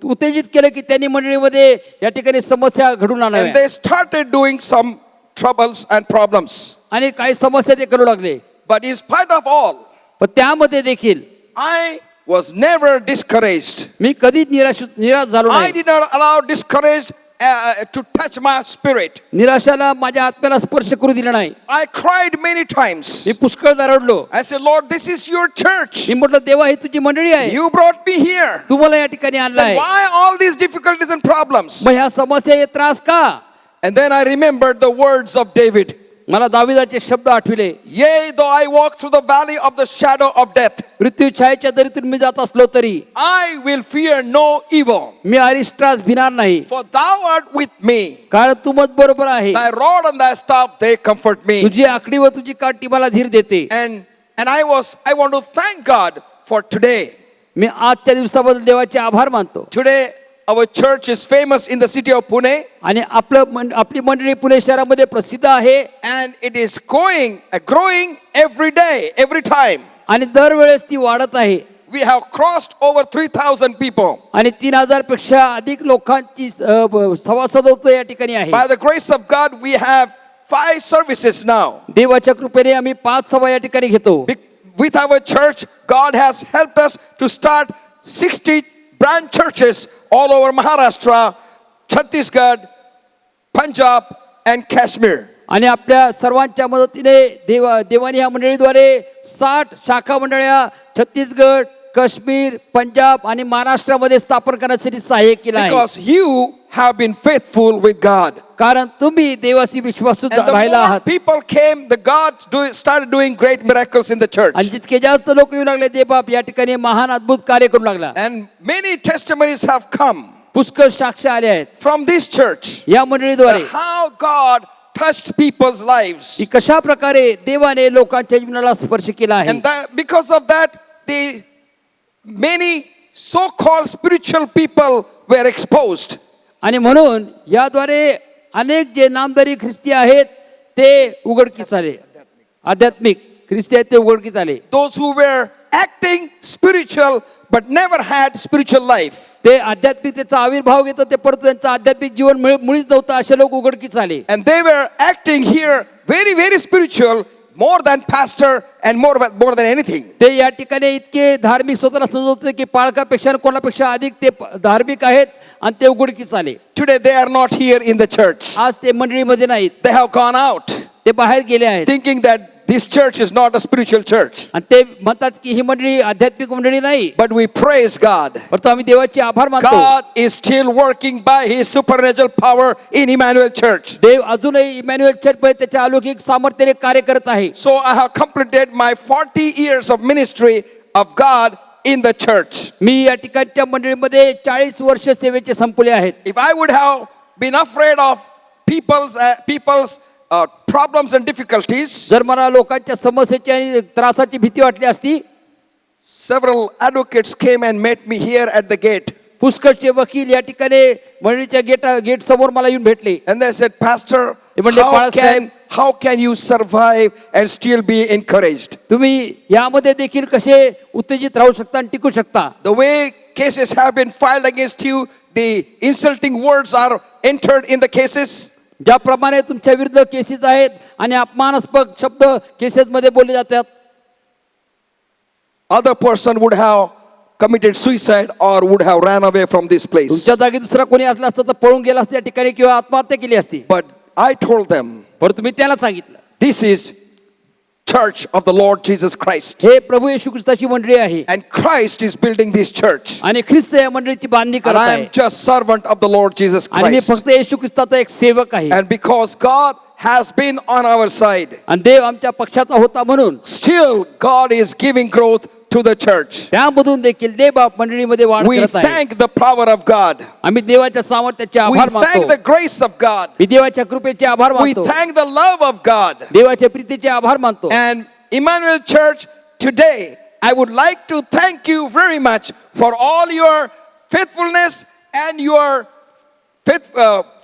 उत्तेजित केलं की त्यांनी मंडळीमध्ये या ठिकाणी समस्या घडून And आणाव्या. they started doing some troubles and problems. आणि काही समस्या ते करू लागले. But in spite of all, पण त्यामध्ये देखील I was never discouraged. मी कधीच निराश झालो I नाही. did not allow discouraged to touch my spirit. निराशाला माझ्या आत्म्याला स्पर्श करू दिला नाही. I cried many times. मी पुष्कळ रडलो. I said, Lord, this is your church. मी म्हटलं देवा ही तुझी मंडळी आहे, You brought me here. तू मला या ठिकाणी आणलं Then आहे, why all these difficulties and problems? मग ह्या समस्या हे त्रास का? And then I remembered the words of David. मला दाविदाचे शब्द आठविले. Yea, though I walk through the valley of the shadow of death, मृत्यू छायेच्या दरीतून मी जात असलो तरी I will fear no evil. मी अरिष्टास भिणार नाही, For thou art with me. कारण तू मत बरोबर आहे. Thy rod and thy staff, they comfort me. तुझी आकडी व तुझी काठी मला धीर देते. And I want to thank God for today. मी आजच्या दिवसाबद्दल देवाचे आभार मानतो. Today, our church is famous in the city of Pune, आणि आपली मंडळी पुणे शहरामध्ये प्रसिद्ध आहे. and it is growing every day, every time. आणि दरवेळेस ती वाढत आहे. We have crossed over 3,000 people. आणि 3,000 पेक्षा अधिक लोकांची सभासद होतो या ठिकाणी आहे. By the grace of God, we have 5 services now. देवाच्या कृपेने आम्ही 5 सभा या ठिकाणी घेतो. With our church, God has helped us to start 60 branch churches all over Maharashtra, Chhattisgarh, Punjab, and Kashmir. आणि आपल्या सर्वांच्या मदतीने देवाने या मंडळीद्वारे 60 शाखा मंडळ्या छत्तीसगड, काश्मीर, पंजाब आणि महाराष्ट्रामध्ये स्थापन करण्यासाठी सहाय्य केलं आहे. Because you have been faithful with God. कारण तुम्ही देवाशी विश्वासू And the राहिला more आहात. people came, started doing great miracles in the church. आणि जितके जास्त लोक येऊ लागले, देवबाप या ठिकाणी महान अद्भुत कार्य करू लागला. And many testimonies have come पुष्कळ साक्ष आले आहेत from this church. या मंडळीद्वारे How God touched people's lives. की कशा प्रकारे देवाने लोकांच्या जीवनाला स्पर्श केला आहे. And because of that, many so-called spiritual people were exposed. आणि म्हणून याद्वारे अनेक जे नामधारी ख्रिस्ती आहेत ते उघडकीस आले. आध्यात्मिक ख्रिस्ती आहेत ते उघडकीस आले. Those who were acting spiritual but never had spiritual life. ते आध्यात्मिकतेचा आविर्भाव घेत होते परंतु त्यांचं आध्यात्मिक जीवन मुळीच नव्हतं असे लोक उघडकीस आले. And they were acting here very, very spiritual, more than pastor and more than anything. ते या ठिकाणी इतके धार्मिक स्वतःला समजत होते की पालकापेक्षा कोणापेक्षा अधिक ते धार्मिक आहेत आणि ते उघडकीस आले. Today they are not here in the church. आज ते मंडळीमध्ये नाहीत, They have gone out ते बाहेर गेले आहेत. thinking that this church is not a spiritual church. आणि ते म्हणतात की ही मंडळी आध्यात्मिक मंडळी नाही. But we praise God. परंतु आम्ही देवाचे आभार मानतो. God is still working by His supernatural power in Emmanuel Church. देव अजूनही इमॅन्युअल चर्चमध्ये त्याच्या अलौकिक सामर्थ्याने कार्य करत आहे. So I have completed my 40 years of ministry of God in the church. मी या ठिकाणच्या मंडळीमध्ये 40 वर्ष सेवेचे संपले आहेत. If I would have been afraid of people's problems and difficulties, जर मला लोकांच्या समस्येची आणि त्रासाची भीती वाटली असती, several advocates came and met me here at the gate. पुष्कळचे वकील या ठिकाणी मंडळीच्या गेट समोर मला येऊन भेटले. And they said, Pastor, ते म्हणले, "Balasaheb, how can you survive and still be encouraged? तुम्ही यामध्ये देखील कसे उत्तेजित राहू शकता आणि टिकू शकता? The way cases have been filed against you, the insulting words are entered in the cases. ज्याप्रमाणे तुमच्या विरुद्ध केसेस आहेत आणि अपमानास्पद शब्द केसेसमध्ये बोलले जातात, Other person would have committed suicide or would have ran away from this place. तुमच्या जागी दुसरा कोणी असला असता तर पळून गेला असता या ठिकाणी किंवा आत्महत्या केली असती. But I told them, परंतु मी त्याला सांगितलं, this is church of the Lord Jesus Christ. हे प्रभू येशू ख्रिस्ताची मंडळी आहे And Christ is building this church. आणि ख्रिस्त या मंडळीची बांधणी And करत I आहे am just servant of the Lord Jesus आणि मी Christ. फक्त येशू ख्रिस्ताचा एक सेवक आहे. And because God has been on our side, आणि देव आमच्या पक्षाचा होता म्हणून still God is giving growth to the church. त्यामधून देखील देव मंडळीमध्ये वाढ We करत आहे. thank the power of God. आम्ही देवाच्या सामर्थ्याचे We आभार thank मानतो. the grace of God. मी देवाच्या कृपेचे आभार We मानतो. thank the love of God. देवाच्या प्रीतीचे आभार मानतो. And Emmanuel Church, today I would like to thank you very much for all your faithfulness and your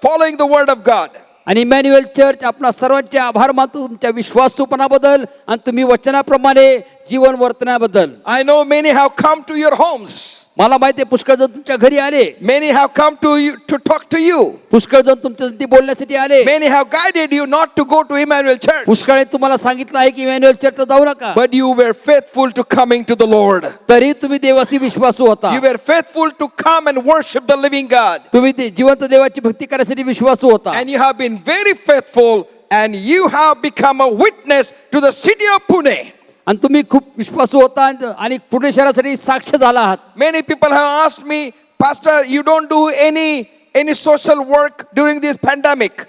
following the word of God. आणि Emmanuel church आपणा सर्वांचे आभार मानतो तुमच्या विश्वासूपणाबद्दल आणि तुम्ही वचनाप्रमाणे जीवन वर्तनाबद्दल. I know many have come to your homes. मला माहिती आहे पुष्कळ जण तुमच्या घरी आले, Many have come to you to talk to you. पुष्कळ जण तुमच्यासाठी बोलण्यासाठी आले, Many have guided you not to go to Emmanuel Church. पुष्कळ तुम्हाला सांगितलं आहे की इमॅन्युअल चर्चला जाऊ नका, But you were faithful to coming to the Lord. तरी तुम्ही देवाशी विश्वासू होता. You were faithful to come and worship the living God. तुम्ही जिवंत देवाची भक्ती करण्यासाठी विश्वासू होता. And you have been very faithful and you have become a witness to the city of Pune. आणि तुम्ही खूप विश्वासू होता आणि पुणे शहरासाठी साक्ष झाला आहात. Many people have asked me, Pastor, you don't do any social work during this pandemic.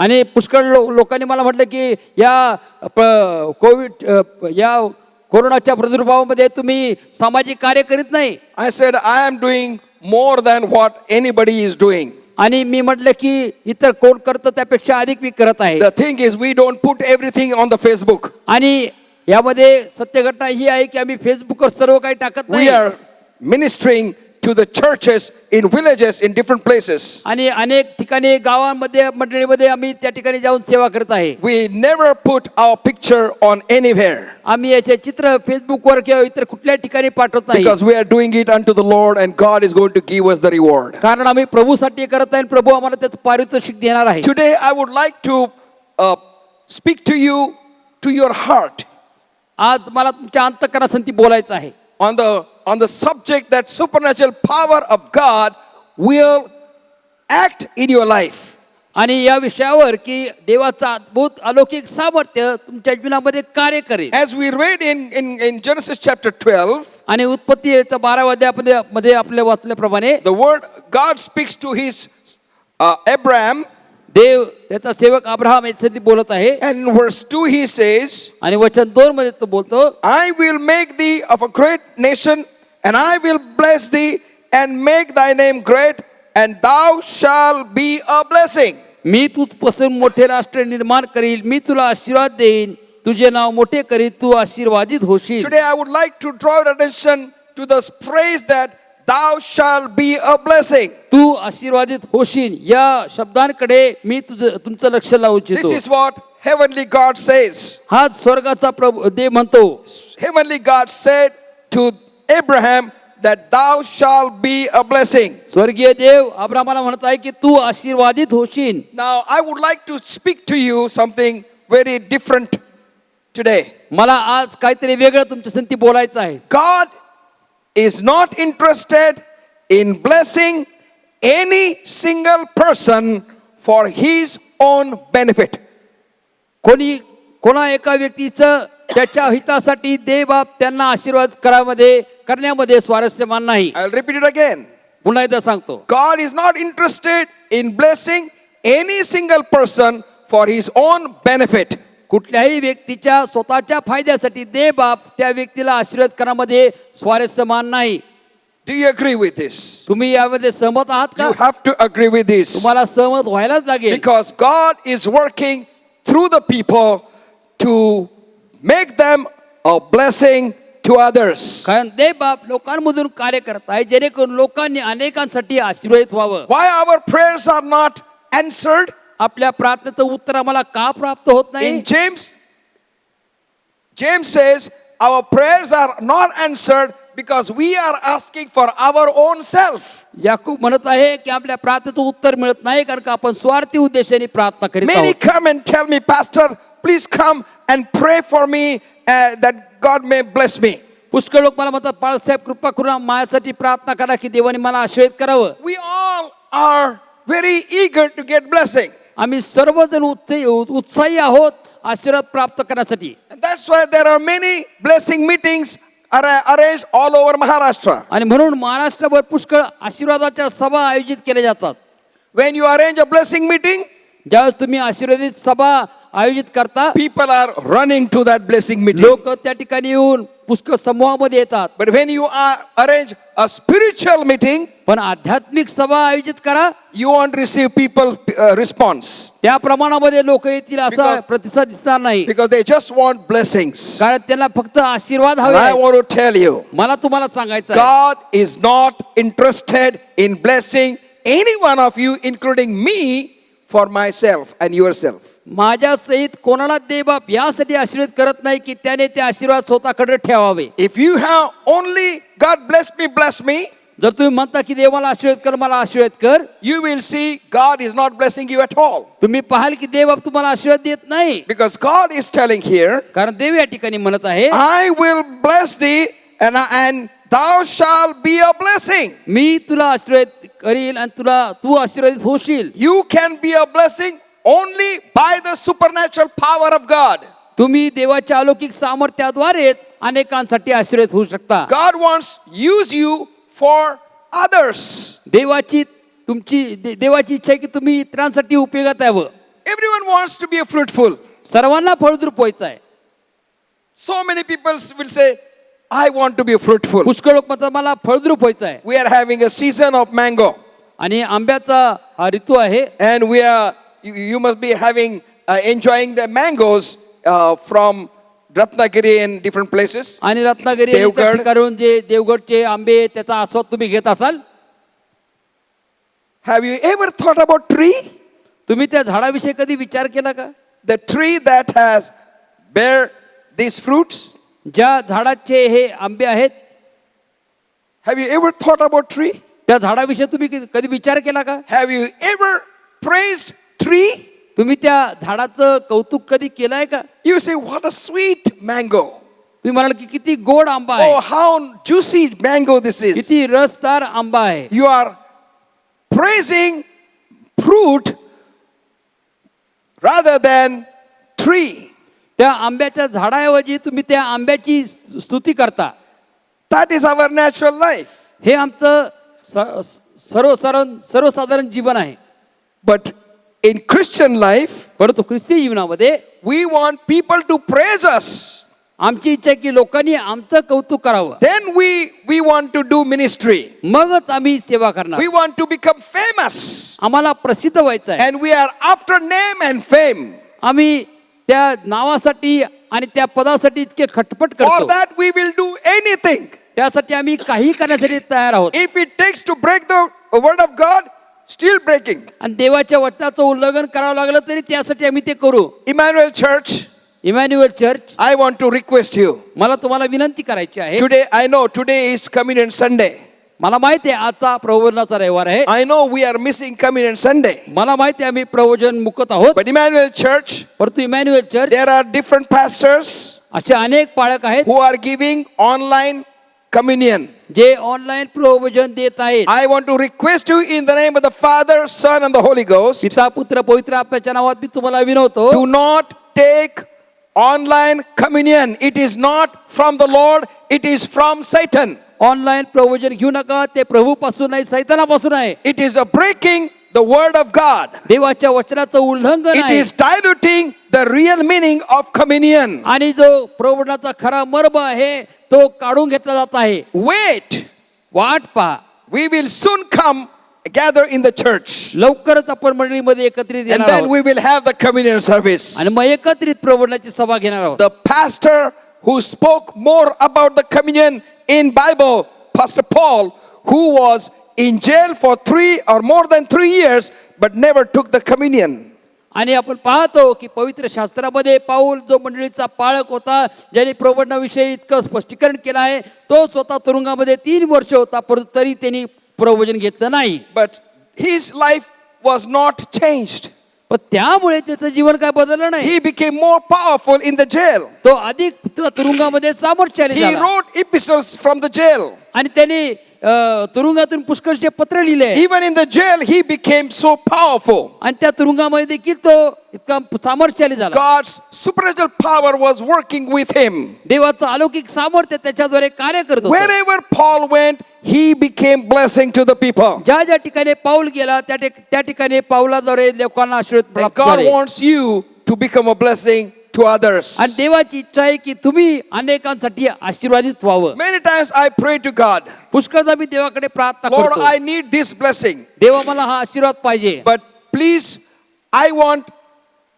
आणि पुष्कळ लोकांनी मला म्हटलं की या या कोरोनाच्या प्रादुर्भावामध्ये तुम्ही सामाजिक कार्य करीत नाही. I said, I am doing more than what anybody is doing. आणि मी म्हटलं की इतर कोण करतं त्यापेक्षा अधिक मी करत आहे. The thing is, we don't put everything on the Facebook. आणि यामध्ये सत्य घटना ही आहे की आम्ही फेसबुकवर सर्व काही टाकत We नाही. are ministering to the churches in villages in different places. आणि अनेक ठिकाणी गावांमध्ये मंडळीमध्ये आम्ही त्या ठिकाणी जाऊन सेवा करत आहे. We never put our picture on anywhere आम्ही याचे चित्र फेसबुकवर किंवा इतर कुठल्या ठिकाणी पाठवत नाही. because we are doing it unto the Lord and God is going to give us the reward. कारण आम्ही प्रभूसाठी करत आहे आणि प्रभू आम्हाला त्याचं पारितोषिक देणार आहे. Today I would like to speak to you, to your heart, आज मला तुमच्या अंतःकरणासाठी बोलायचं आहे. on the subject that supernatural power of God will act in your life. आणि या विषयावर की देवाचा अद्भुत अलौकिक सामर्थ्य तुमच्या जीवनामध्ये कार्य करेल. As we read in Genesis chapter 12, आणि उत्पत्तीच्या 12व्या अध्यायामध्ये आपल्या वाचल्याप्रमाणे the word God speaks to his Abraham, देव त्याचा सेवक अब्राहम याच्यासाठी बोलत आहे. and in verse 2 he says, आणि वचन 2 मध्ये तो बोलतो, I will make thee of a great nation, and I will bless thee and make thy name great, and thou shalt be a blessing. मी तुझपासून मोठे राष्ट्र निर्माण करील, मी तुला आशीर्वाद देईन, तुझे नाव मोठे करील, तू आशीर्वादित होशील. Today I would like to draw your attention to this phrase that thou shalt be a blessing. तू आशीर्वादित होशील या शब्दांकडे मी तुमचं लक्ष लावू This इच्छितो. is what heavenly God says. हा स्वर्गाचा प्रभू देव म्हणतो. Heavenly God said to Abraham that thou shalt be a blessing. स्वर्गीय देव अब्राहमाला म्हणत आहे की तू आशीर्वादित होशील. Now I would like to speak to you something very different today. मला आज काहीतरी वेगळं तुमच्यासाठी बोलायचं आहे. God is not interested in blessing any single person for his own benefit. कोणा एका व्यक्तीचं त्याच्या हितासाठी देवबाप त्यांना आशीर्वाद करण्यामध्ये स्वारस्यमान नाही. I'll repeat it again. पुन्हा एकदा सांगतो. God is not interested in blessing any single person for his own benefit. कुठल्याही व्यक्तीच्या स्वतःच्या फायद्यासाठी देवबाप त्या व्यक्तीला आशीर्वाद करण्यामध्ये स्वारस्यमान नाही. Do you agree with this? तुम्ही यामध्ये सहमत आहात का? You have to agree with this. तुम्हाला सहमत व्हायलाच लागेल. Because God is working through the people to make them a blessing to others. कारण देवबाप लोकांमधून कार्य करत आहे जेणेकरून लोकांनी अनेकांसाठी आशीर्वादित व्हावं. Why our prayers are not answered? आपल्या प्रार्थनेचं उत्तर आम्हाला का प्राप्त होत नाही? In James says our prayers are not answered because we are asking for our own self. Yakub म्हणत आहे की आपल्या प्रार्थनेचं उत्तर मिळत नाही कारण का आपण स्वार्थी उद्देशाने प्रार्थना करीत Many आहोत. come and tell me, Pastor, please come and pray for me that God may bless me. पुष्कळ लोक मला म्हणतात बाळासाहेब कृपा करून माझ्यासाठी प्रार्थना करा की देवाने मला आशीर्वाद करावं. We all are very eager to get blessing. आम्ही सर्वजण उत्साही आहोत आशीर्वाद प्राप्त करण्यासाठी. And that's why there are many blessing meetings arranged all over Maharashtra. आणि म्हणून महाराष्ट्रभर पुष्कळ आशीर्वादाच्या सभा आयोजित केल्या जातात. When you arrange a blessing meeting, ज्यावेळेस तुम्ही आशीर्वादित सभा आयोजित करता people are running to that blessing meeting. लोक त्या ठिकाणी येऊन पुष्कळ समूहामध्ये येतात. But when you arrange a spiritual meeting, पण आध्यात्मिक सभा आयोजित करा you won't receive people response त्या प्रमाणामध्ये लोक येतील असा प्रतिसाद दिसणार नाही. because they just want blessings. कारण त्यांना फक्त आशीर्वाद And I हवे. want to tell you, मला तुम्हाला सांगायचं आहे, God is not interested in blessing any one of you, including me, for myself and yourself. माझ्या सहित कोणाला देवबाप यासाठी आशीर्वाद करत नाही की त्याने ते आशीर्वाद स्वतःकडे ठेवावे. If you have only God bless me, जर तुम्ही म्हणता की देवाला आशीर्वाद कर मला आशीर्वाद कर, you will see God is not blessing you at all. तुम्ही पाहाल की देवबाप तुम्हाला आशीर्वाद देत नाही. Because God is telling here, कारण देव या ठिकाणी म्हणत आहे I will bless thee and thou shalt be a blessing. मी तुला आशीर्वाद करील आणि तू आशीर्वादित होशील. You can be a blessing only by the supernatural power of God. तुम्ही देवाच्या अलौकिक सामर्थ्याद्वारेच अनेकांसाठी आशीर्वाद होऊ शकता. God wants use you for others. देवाची इच्छा आहे की तुम्ही इतरांसाठी उपयोगात यावं. Everyone wants to be a fruitful. सर्वांना फळद्रूप व्हायचं आहे. So many people will say, I want to be fruitful. पुष्कळ लोक म्हणतात मला फळद्रूप व्हायचं आहे. We are having a season of mango. आणि आंब्याचा हा ऋतू आहे. And you must be having, enjoying the mangoes from Ratnagiri and different places. आणि रत्नागिरी आणि इतर देवगड. ठिकाणाहून जे देवगडचे आंबे त्याचा आस्वाद तुम्ही घेत असाल. Have you ever thought about tree? तुम्ही त्या झाडाविषयी कधी विचार केला का? The tree that has bear these fruits? ज्या झाडाचे हे आंबे आहेत Have you ever thought about tree? त्या झाडाविषयी तुम्ही कधी विचार केला का? Have you ever praised tree? तुम्ही त्या झाडाचं कौतुक कधी केलंय का? You say, what a sweet mango. तुम्ही म्हणाल की किती गोड आंबा Oh, आहे, how juicy mango this is. किती रसदार आंबा आहे. You are praising fruit rather than tree. त्या आंब्याच्या झाडाऐवजी तुम्ही त्या आंब्याची स्तुती करता. That is our natural life. हे आमचं सर्वसाधारण जीवन आहे. But in Christian life, परंतु ख्रिस्ती जीवनामध्ये we want people to praise us. आमची इच्छा आहे की लोकांनी आमचं कौतुक करावं. Then we want to do ministry. मगच आम्ही सेवा करणार. We want to become famous. आम्हाला प्रसिद्ध व्हायचं आहे. And we are after name and fame. आम्ही त्या नावासाठी आणि त्या पदासाठी इतके खटपट For करतो. that we will do anything. त्यासाठी आम्ही काही करण्यासाठी तयार आहोत. If it takes to break the word of God, still breaking. आणि देवाच्या वचनाचं उल्लंघन करावं लागलं तरी त्यासाठी आम्ही ते करू. Emmanuel Church, Emmanuel church, I want to request you. मला तुम्हाला विनंती करायची आहे. Today, I know today is Communion Sunday. मला माहिती आहे आजचा प्रवचनाचा रविवार आहे. I know we are missing Communion Sunday. मला माहिती आहे आम्ही प्रवचन मुकत आहोत. But Emmanuel Church, परंतु Emmanuel church there are different pastors असे अनेक पाळक आहेत who are giving online communion. जे ऑनलाईन प्रवचन देत आहेत. I want to request you in the name of the Father, Son, and the Holy Ghost, पिता पुत्र पवित्र आत्म्याच्या नावात मी तुम्हाला विनवतो, do not take online communion. It is not from the Lord, it is from Satan. Online प्रवचन घेऊ नका. ते प्रभूपासून नाही, सैतानापासून आहे. It is a breaking the word of God. देवाच्या वचनाचं उल्लंघन It आहे. is diluting the real meaning of communion. आणि जो प्रवचनाचा खरा मर्म आहे तो काढून घेतला जात आहे. Wait, वाट पहा, we will soon come gather in the church. लवकरच आपण मंडळीमध्ये एकत्रित And येणार then आहोत we will have the communion service. आणि मग एकत्रित प्रवचनाची सभा घेणार आहोत. The pastor who spoke more about the communion in Bible, Pastor Paul, who was in jail for 3 or more than 3 years, but never took the communion. आणि आपण पाहतो की पवित्र शास्त्रामध्ये पाऊल जो मंडळीचा पाळक होता, ज्याने प्रवचनाविषयी इतकं स्पष्टीकरण केलं आहे, तो स्वतः तुरुंगामध्ये 3 वर्ष होता, परंतु तरी त्यांनी प्रवचन घेतलं नाही. But his life was not changed. पण त्यामुळे त्याचं जीवन काय बदललं नाही. He became more powerful in the jail. तो अधिक तुरुंगामध्ये सामर्थ्यशाली He झाला wrote epistles from the jail. आणि त्याने तुरुंगातून पुष्कळचे पत्र लिहिले. Even in the jail, he became so powerful. आणि त्या तुरुंगामध्ये देखील तो इतका सामर्थ्यशाली झाला. God's supernatural power was working with him. देवाचं अलौकिक सामर्थ्य त्याच्याद्वारे कार्य करत होतं. Wherever Paul went, he became blessing to the people. ज्या ज्या ठिकाणी पाऊल गेला त्या ठिकाणी पाऊलाद्वारे लोकांना आशीर्वाद And प्राप्त God झाले. wants you to become a blessing to others. आणि देवाची इच्छा आहे की तुम्ही अनेकांसाठी आशीर्वादित व्हावं. Many times I pray to God, पुष्कळदा मी देवाकडे प्रार्थना Lord, करतो, I need this blessing. देवा मला हा आशीर्वाद पाहिजे, But please, I want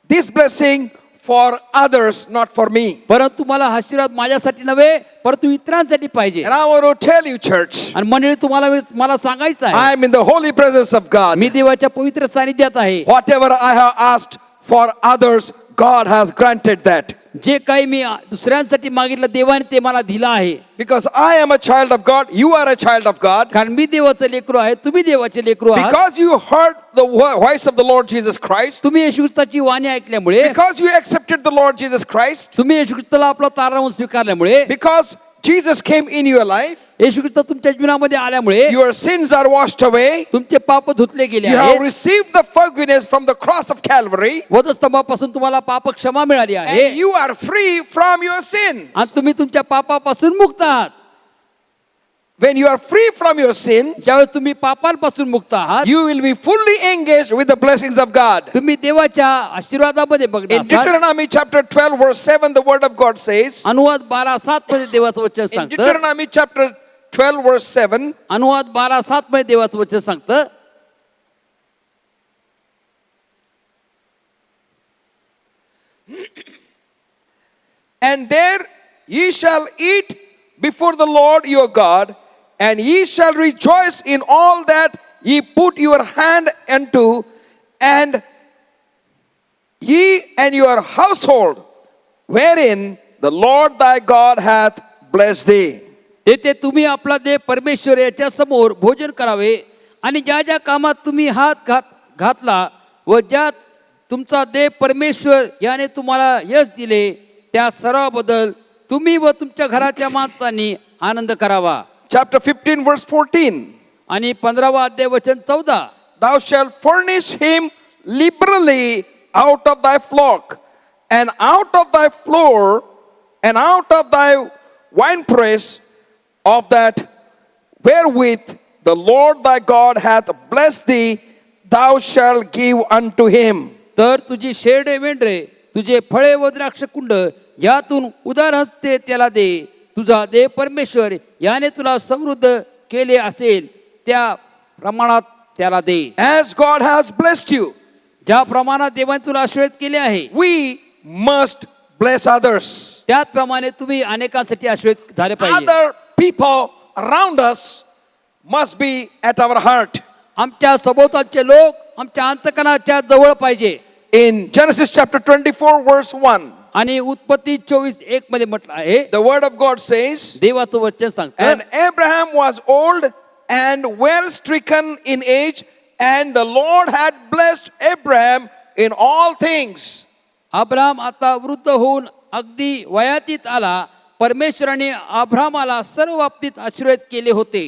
this blessing for others, not for me. परंतु मला हा आशीर्वाद माझ्यासाठी नव्हे परंतु इतरांसाठी पाहिजे. And I want to tell you, church, आणि मंडळी तुम्हाला मला सांगायचं आहे, I am in the holy presence of God. मी देवाच्या पवित्र सानिध्यात आहे. Whatever I have asked for others, God has granted that. जे काही मी दुसऱ्यांसाठी मागितलं देवाने ते मला दिलं आहे. Because I am a child of God, you are a child of God. कारण मी देवाचं लेकरू आहे, तुम्ही देवाचे लेकरू आहात. Because you heard the voice of the Lord Jesus Christ, तुम्ही येशू ख्रिस्ताची वाणी ऐकल्यामुळे, because you accepted the Lord Jesus Christ, तुम्ही येशू ख्रिस्ताला आपला तारा म्हणून स्वीकारल्यामुळे, because Jesus came in your life, येशू ख्रिस्त तुमच्या जीवनामध्ये आल्यामुळे your sins are washed away. तुमचे पाप धुतले गेले You have आहेत. received the forgiveness from the cross of Calvary, वधस्तंभापासून तुम्हाला पाप क्षमा मिळाली आहे and you are free from your sin. आणि तुम्ही तुमच्या पापापासून मुक्त आहात. when you are free from your sin, ज्यावेळेस तुम्ही पापांपासून मुक्त आहात, you will be fully engaged with the blessings of God. तुम्ही देवाच्या आशीर्वादामध्ये बघणार In असाल. Deuteronomy chapter 12, verse 7, the word of God says, अनुवाद 12:7 मध्ये देवाचं वचन in सांगतं. Deuteronomy chapter 12, verse 7, अनुवाद 12:7 मध्ये देवाचं वचन सांगतं. and there ye shall eat before the Lord your God, and ye shall rejoice in all that ye put your hand unto, and ye and your household, wherein the Lord thy God hath blessed thee. तेथे तुम्ही आपला देव परमेश्वर याच्या समोर भोजन करावे आणि ज्या ज्या कामात तुम्ही हात घातला व ज्या तुमचा देव परमेश्वर याने तुम्हाला यश दिले त्या सर्वाबद्दल तुम्ही व तुमच्या घराच्या माणसांनी आनंद करावा. Chapter 15, verse 14. आणि 15वा अध्याय वचन 14. Thou shalt furnish him liberally out of thy flock, and out of thy floor, and out of thy winepress, of that wherewith the Lord thy God hath blessed thee, thou shalt give unto him. तर तुझी शेरडे मेंढरे तुझे फळे व द्राक्षकुंड यातून उदार हस्ते त्याला दे. तुझा देव परमेश्वर याने तुला समृद्ध केले असेल त्या प्रमाणात त्याला दे. As God has blessed you, ज्या प्रमाणात देवाने तुला आशीर्वाद केले आहे we must bless others. त्याचप्रमाणे तुम्ही अनेकांसाठी आशीर्वाद झाले पाहिजे. Other people around us must be at our heart. आमच्या सभोवतालचे लोक आमच्या अंतकरणाच्या जवळ पाहिजे. In Genesis chapter 24, verse 1, आणि उत्पत्ती 24:1 मध्ये म्हटलं आहे, the word of God says, देवाचं वचन सांगतं, and Abraham was old and well stricken in age, and the Lord had blessed Abraham in all things. Abram आता वृद्ध होऊन अगदी वयातीत आला. परमेश्वराने अब्रामाला सर्व बाबतीत आशीर्वाद केले होते.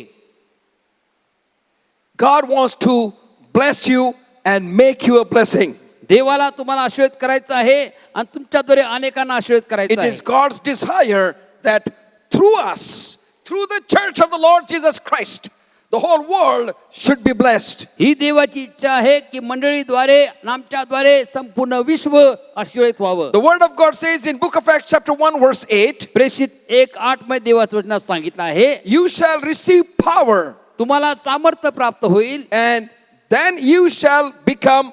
God wants to bless you and make you a blessing. देवाला तुम्हाला आशीर्वाद करायचा आहे आणि तुमच्याद्वारे अनेकांना आशीर्वाद It करायचा आहे. is God's desire that through us, through the church of the Lord Jesus Christ, the whole world should be blessed. ही देवाची इच्छा आहे की मंडळीद्वारे आमच्याद्वारे संपूर्ण विश्व आशीर्वादित व्हावं. The word of God says in book of Acts chapter 1 verse 8, प्रेषित 1:8 मध्ये देवाच्या वचनात सांगितलं आहे, you shall receive power, तुम्हाला सामर्थ्य प्राप्त होईल and then you shall become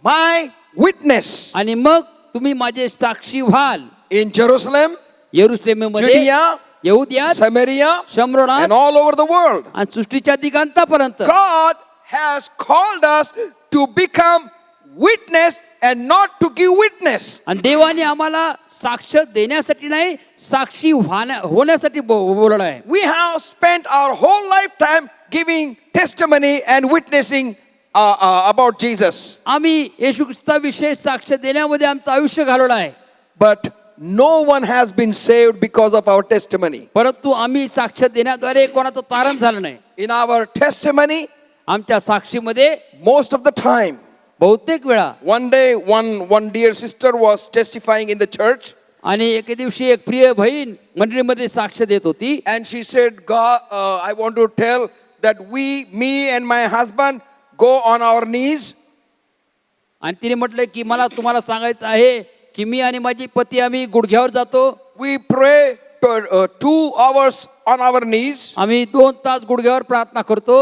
my witness आणि मग तुम्ही माझे साक्षी व्हाल. in Jerusalem, यरुशलेममध्ये, Judea, यहुदियात, Samaria, शम्रोनात and all over the world. आणि सृष्टीच्या दिगांतापर्यंत. God has called us to become witness and not to give witness. आणि देवाने आम्हाला साक्ष देण्यासाठी नाही, साक्षी होण्यासाठी बोलवलं आहे. We have spent our whole lifetime giving testimony and witnessing about Jesus. आम्ही येशू ख्रिस्ताविषयी साक्ष देण्यामध्ये आमचं आयुष्य घालवलं आहे. But no one has been saved because of our testimony. परंतु आम्ही साक्ष देण्याद्वारे कोणाचं तारण झालं नाही. In our testimony, आमच्या साक्षीमध्ये most of the time, बहुतेक वेळा one day one dear sister was testifying in the church, आणि एके दिवशी एक प्रिय बहीण मंडळीमध्ये साक्ष देत होती. and she said, God, I want to tell that me and my husband go on our knees. आणि तिने म्हटलं की मला तुम्हाला सांगायचं आहे की मी आणि माझी पती आम्ही गुडघ्यावर जातो. We pray 2 hours on our knees. आम्ही 2 तास गुडघ्यावर प्रार्थना करतो.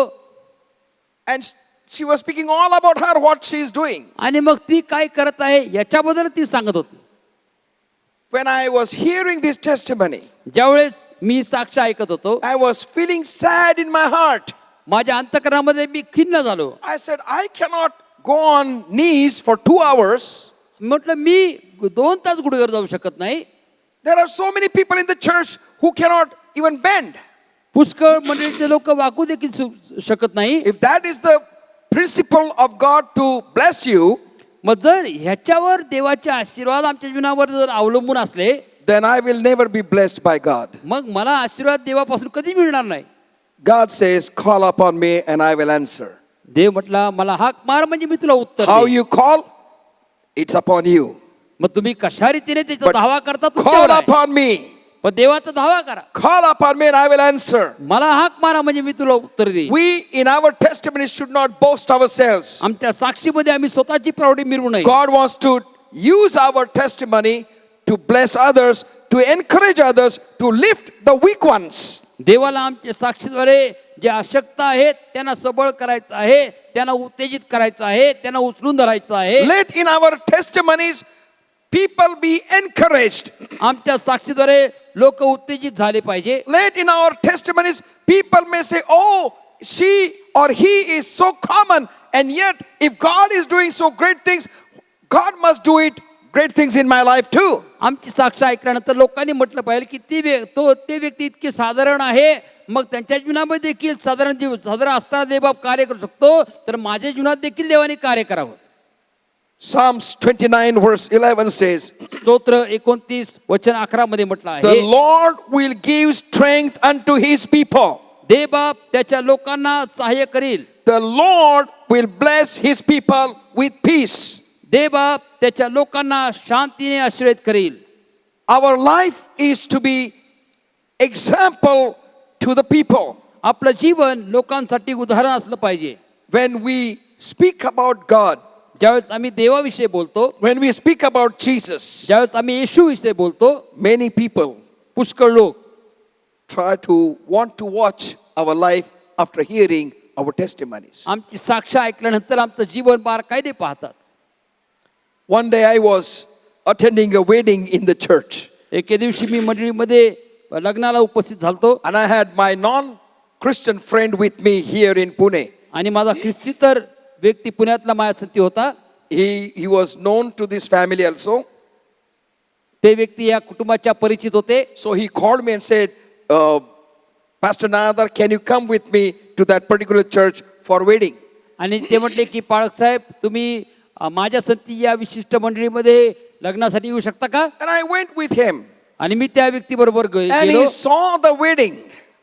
And she was speaking all about her, what she is doing. आणि मग ती काय करत आहे याच्याबद्दल ती सांगत होती. When I was hearing this testimony, ज्यावेळेस मी साक्ष ऐकत होतो, I was feeling sad in my heart. माझ्या अंतःकरणामध्ये मी खिन्न झालो. I said, I cannot go on knees for 2 hours. म्हटलं मी 2 तास गुडघ्यावर जाऊ शकत नाही. There are so many people in the church who cannot even bend. पुष्कळ मंडळीचे लोक वाकू देखील शकत नाही. If that is the principle of God to bless you, मग जर ह्याच्यावर देवाचे आशीर्वाद आमच्या जीवनावर जर अवलंबून असले, then I will never be blessed by God. मग मला आशीर्वाद देवापासून कधी मिळणार नाही. God says, call upon me and I will answer. देव म्हटला मला हाक मार म्हणजे मी तुला उत्तर How देईन. you call, it's upon you. मग तुम्ही कशा रीतीने त्याचा But धावा करता call तुमच्यावर आहे. upon me. पण देवाचा धावा करा. Call upon me and I will answer. मला हाक मारा म्हणजे मी तुला उत्तर देईन. We in our testimony should not boast ourselves. आमच्या साक्षीमध्ये आम्ही स्वतःची प्रौढी मिरवू नये. God wants to use our testimony to bless others, to encourage others, to lift the weak ones. देवाला आमच्या साक्षीद्वारे जे अशक्त आहेत त्यांना सबळ करायचं आहे, त्यांना उत्तेजित करायचं आहे, त्यांना उचलून धरायचं आहे. Let in our testimonies people be encouraged. आमच्या साक्षीद्वारे लोक उत्तेजित झाले पाहिजे. Let in our testimonies people may say, oh, she or he is so common, and yet if God is doing so great things, God must do it great things in my life too. आमची साक्ष ऐकल्यानंतर लोकांनी म्हटलं पाहिजे की ते व्यक्ती इतके साधारण आहे, मग त्यांच्या जीवनामध्ये देखील साधारण असताना देवबाप कार्य करू शकतो, तर माझ्या जीवनात देखील देवाने कार्य करावं. Psalms 29 verse 11 says, स्तोत्र 29 वचन 11 मध्ये म्हटलं the आहे, Lord will give strength unto his people. देवबाप त्याच्या लोकांना सहाय्य करील. The Lord will bless his people with peace. देवबाप त्याच्या लोकांना शांतीने आश्रयित करील. Our life is to be example to the people. आपलं जीवन लोकांसाठी उदाहरण असलं पाहिजे. When we speak about God, ज्यावेळेस आम्ही देवाविषयी बोलतो, when we speak about Jesus, ज्यावेळेस आम्ही येशूविषयी बोलतो, many people पुष्कळ लोक try to want to watch our life after hearing our testimonies. आमची साक्ष ऐकल्यानंतर आमचं जीवन बारकाईने पाहतात. One day I was attending a wedding in the church, एके दिवशी मी मंडळीमध्ये लग्नाला उपस्थित झालतो and I had my non-Christian friend with me here in Pune. आणि माझा ख्रिस्तीतर व्यक्ती पुण्यातला माझ्यासाठी होता. He was known to this family also. ते व्यक्ती या कुटुंबाच्या परिचित होते. So he called me and said, Pastor Nadar, can you come with me to that particular church for wedding? आणि ते म्हटले की पाळक साहेब, तुम्ही माझ्या संती या विशिष्ट मंडळीमध्ये लग्नासाठी येऊ शकता का? And I went with him. आणि मी त्या व्यक्तीबरोबर And गेलो he saw the wedding.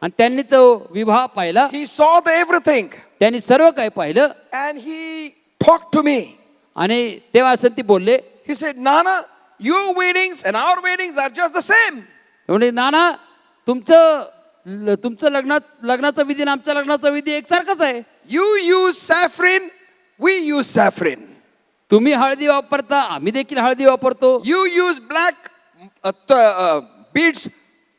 आणि त्यांनी तो विवाह पाहिला. He saw the everything. त्यांनी सर्व काही पाहिलं And he talked to me. आणि तेव्हा संती बोलले. He said, Nana, your weddings and our weddings are just the same. म्हणजे नाना, तुमचं लग्नाचा विधी आणि आमच्या लग्नाचा विधी एकसारखाच आहे. You use saffron, we use saffron. तुम्ही हळदी वापरता, आम्ही देखील हळदी वापरतो. You use black beads,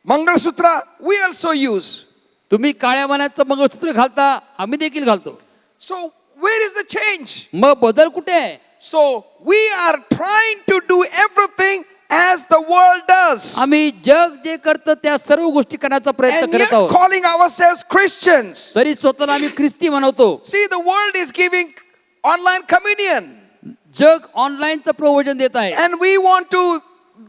Mangalsutra, we also use. तुम्ही काळ्या मण्याचं मंगळसूत्र घालता, आम्ही देखील घालतो. So where is the change? मग बदल कुठे आहे? So we are trying to do everything as the world does. आम्ही जग जे करतं त्या सर्व गोष्टी करण्याचा प्रयत्न And करत yet आहोत. calling ourselves Christians. तरी स्वतःला आम्ही ख्रिस्ती म्हणवतो. See, the world is giving online communion. जग ऑनलाईनचं प्रवचन देत आहे And we want to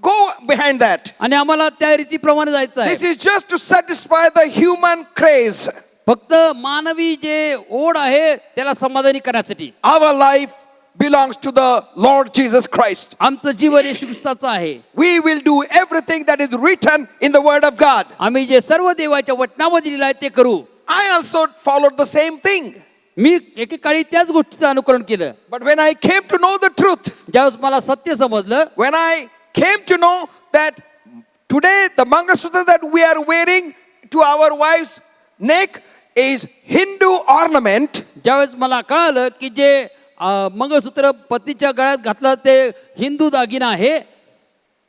go behind that. आणि आम्हाला त्या रीतीप्रमाणे जायचं This आहे. is just to satisfy the human craze. फक्त मानवी जे ओढ आहे त्याला समाधानी करण्यासाठी. Our life belongs to the Lord Jesus Christ. आमचं जीवन येशू ख्रिस्ताचं आहे. We will do everything that is written in the Word of God. आम्ही जे सर्व देवाच्या वचनामध्ये लिहिलं आहे ते करू. I also followed the same thing. मी एकेकाळी त्याच गोष्टीचं अनुकरण केलं. But when I came to know the truth, ज्यावेळेस मला सत्य समजलं, when I came to know that today the Mangalsutra that we are wearing to our wife's neck is Hindu ornament, ज्यावेळेस मला कळालं की जे मंगळसूत्र पत्नीच्या गळ्यात घातलं ते हिंदू दागिना आहे.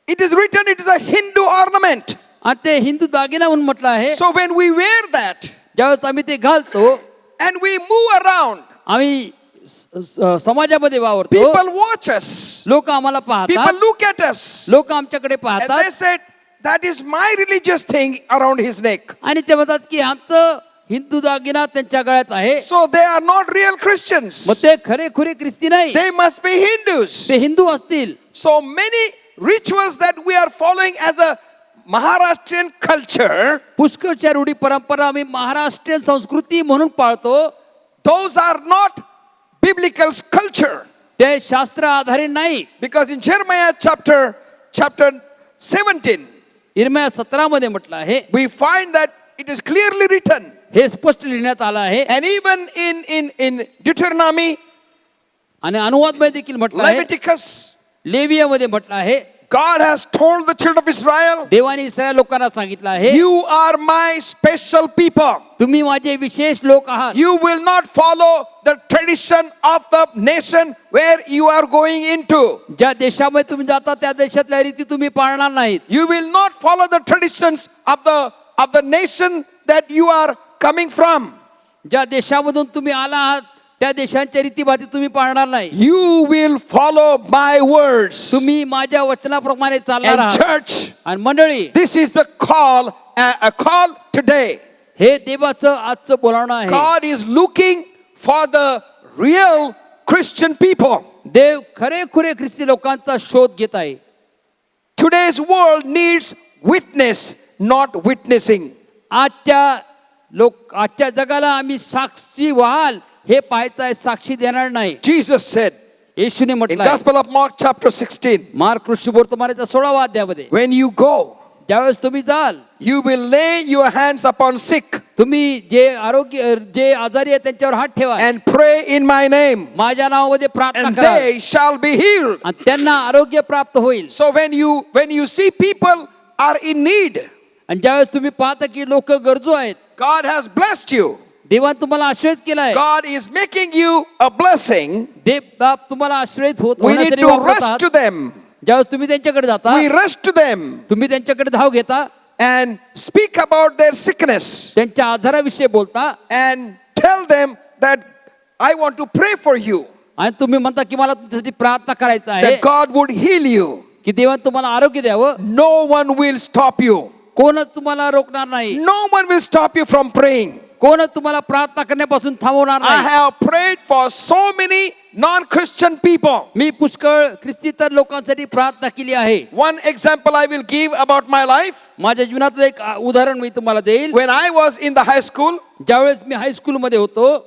it is written it is a Hindu ornament. आणि ते हिंदू दागिना म्हणून म्हटलं आहे. So when we wear that ज्यावेळेस आम्ही ते घालतो, and we move around, आम्ही समाजामध्ये वावरतो, people watch us. लोक आम्हाला People पाहतात, look at us. लोक आमच्याकडे And they पाहतात said, that is my religious thing around his neck. आणि ते म्हणतात की आमचं हिंदू दागिना त्यांच्या गळ्यात आहे. So they are not real Christians. मग ते खरे खुरे ख्रिस्ती नाही, They must be Hindus. ते हिंदू असतील. So many rituals that we are following as a Maharashtrian culture, पुष्कळच्या रूढी परंपरा आम्ही महाराष्ट्रीयन संस्कृती म्हणून पाळतो, those are not biblical culture. ते शास्त्र आधारित नाही. Because in Jeremiah chapter 17, इर्म्या 17 मध्ये म्हटलं आहे, we find that it is clearly written. हे स्पष्ट लिहिण्यात आलं आहे. And even in Deuteronomy, आणि अनुवादमध्ये देखील म्हटलं आहे, Leviticus, लेवियामध्ये म्हटलं आहे, God has told the children of Israel, देवाने इस्रायल लोकांना सांगितलं आहे, you are my special people. तुम्ही माझे विशेष लोक आहात. You will not follow the tradition of the nation where you are going into. ज्या देशामध्ये तुम्ही जाता त्या देशातल्या रीती तुम्ही पाळणार नाहीत. You will not follow the traditions of the nation that you are coming from. ज्या देशामधून तुम्ही आला आहात त्या देशांच्या रीतीभाती तुम्ही पाळणार नाही. You will follow my words. तुम्ही माझ्या वचनाप्रमाणे चालणार And आहात. church, आणि मंडळी, this is the call, a call today. हे देवाचं आजचं बोलावणं आहे. God is looking for the real Christian people. देव खरे ख्रिस्ती लोकांचा शोध घेत आहे. Today's world needs witness, not witnessing. आजच्या जगाला आम्ही साक्षी व्हाल हे पाहायचं आहे, साक्षी देणार नाही. Jesus said येशूने in म्हटलं Gospel of Mark chapter 16, Mark ऋषिवर्तमानाच्या 16व्या अध्यायामध्ये, when you go, ज्यावेळेस तुम्ही जाल, you will lay your hands upon sick तुम्ही जे आजारी आहेत त्यांच्यावर हात ठेवा and pray in my name, माझ्या नावामध्ये प्रार्थना and करा they shall be healed. आणि त्यांना आरोग्य प्राप्त होईल. So when you see people are in need, आणि ज्यावेळेस तुम्ही पाहता की लोक गरजू आहेत, God has blessed you. देवान तुम्हाला आश्रयित केलाय. God is making you a blessing. देव बाप तुम्हाला आश्रयित We need होण्यासाठी to rush वापरतात. to them. ज्यावेळेस तुम्ही त्यांच्याकडे जाता, We rush to them तुम्ही त्यांच्याकडे धाव घेता, and speak about their sickness त्यांच्या आजाराविषयी बोलता and tell them that I want to pray for you, आणि तुम्ही म्हणता की मला तुमच्यासाठी प्रार्थना करायचं आहे, that God would heal you. की देवान तुम्हाला आरोग्य द्यावं. No one will stop you. कोणच तुम्हाला रोखणार नाही. No one will stop you from praying. कोणच तुम्हाला प्रार्थना करण्यापासून थांबवणार I नाही. have prayed for so many non-Christian people. मी पुष्कळ ख्रिस्तीतर लोकांसाठी प्रार्थना केली आहे. One example I will give about my life. माझ्या जीवनातलं एक उदाहरण मी तुम्हाला देईल. When I was in the high school, ज्यावेळेस मी हायस्कूलमध्ये होतो,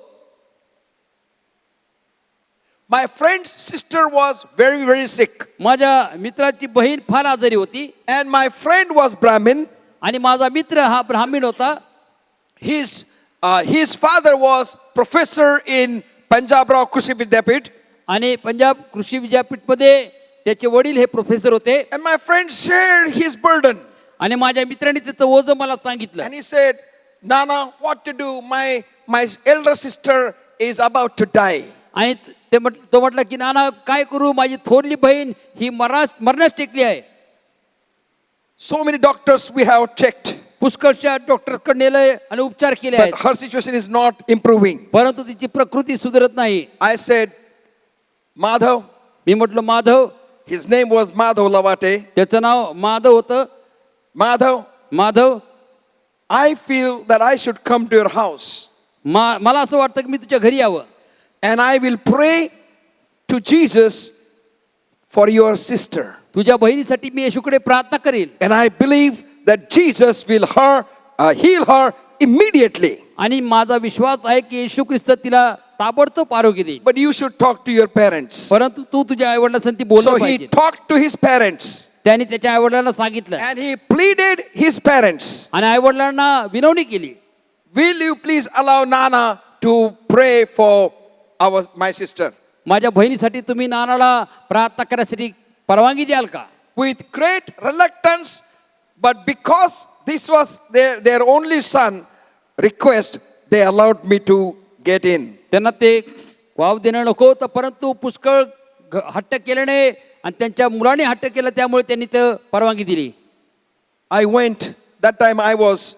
my friend's sister was very, very sick. माझ्या मित्राची बहीण फार आजारी होती And my friend was Brahmin. आणि माझा मित्र हा ब्राह्मण होता. His father was professor in Punjab Rao Krishi Vidyapit. आणि पंजाब कृषी विद्यापीठमध्ये त्याचे वडील हे प्रोफेसर होते. And my friend shared his burden. आणि माझ्या मित्राने त्याचं ओझं मला सांगितलं. And he said, Nana, what to do? My elder sister is about to die. आणि तो म्हटलं की नाना काय करू, माझी थोरली बहीण ही मरण्यास टेकली आहे. So many doctors we have checked, पुष्कळच्या डॉक्टरकडे नेलंय आणि उपचार केले but आहेत, her situation is not improving. परंतु तिची प्रकृती सुधारत नाही. I said, Madhav, मी म्हटलं Madhav, his name was Madhav Lavate. त्याचं नाव माधव होतं. Madhav, I feel that I should come to your house मला असं वाटतं की मी तुझ्या घरी यावं and I will pray to Jesus for your sister. तुझ्या बहिणीसाठी मी येशूकडे प्रार्थना करेन And I believe that Jesus will heal her immediately. आणि माझा विश्वास आहे की येशू ख्रिस्त तिला ताबडतोब आरोग्य देईल. But you should talk to your parents. परंतु तू तुझ्या आईवडिलांसाठी So बोललं he पाहिजे. talked to his parents त्याने त्याच्या आईवडिलांना सांगितलं and he pleaded his parents, आणि आईवडिलांना विनवणी केली, will you please allow Nana to pray for my sister? माझ्या बहिणीसाठी तुम्ही नानाला प्रार्थना करण्यासाठी परवानगी द्याल का? With great reluctance, but because this was their only son request, they allowed me to get in. त्यांना ते वाव देणं नको होतं, परंतु पुष्कळ हट्ट केल्याने आणि त्यांच्या मुलाने हट्ट केलं त्यामुळे त्यांनी ते परवानगी दिली. I went, that time I was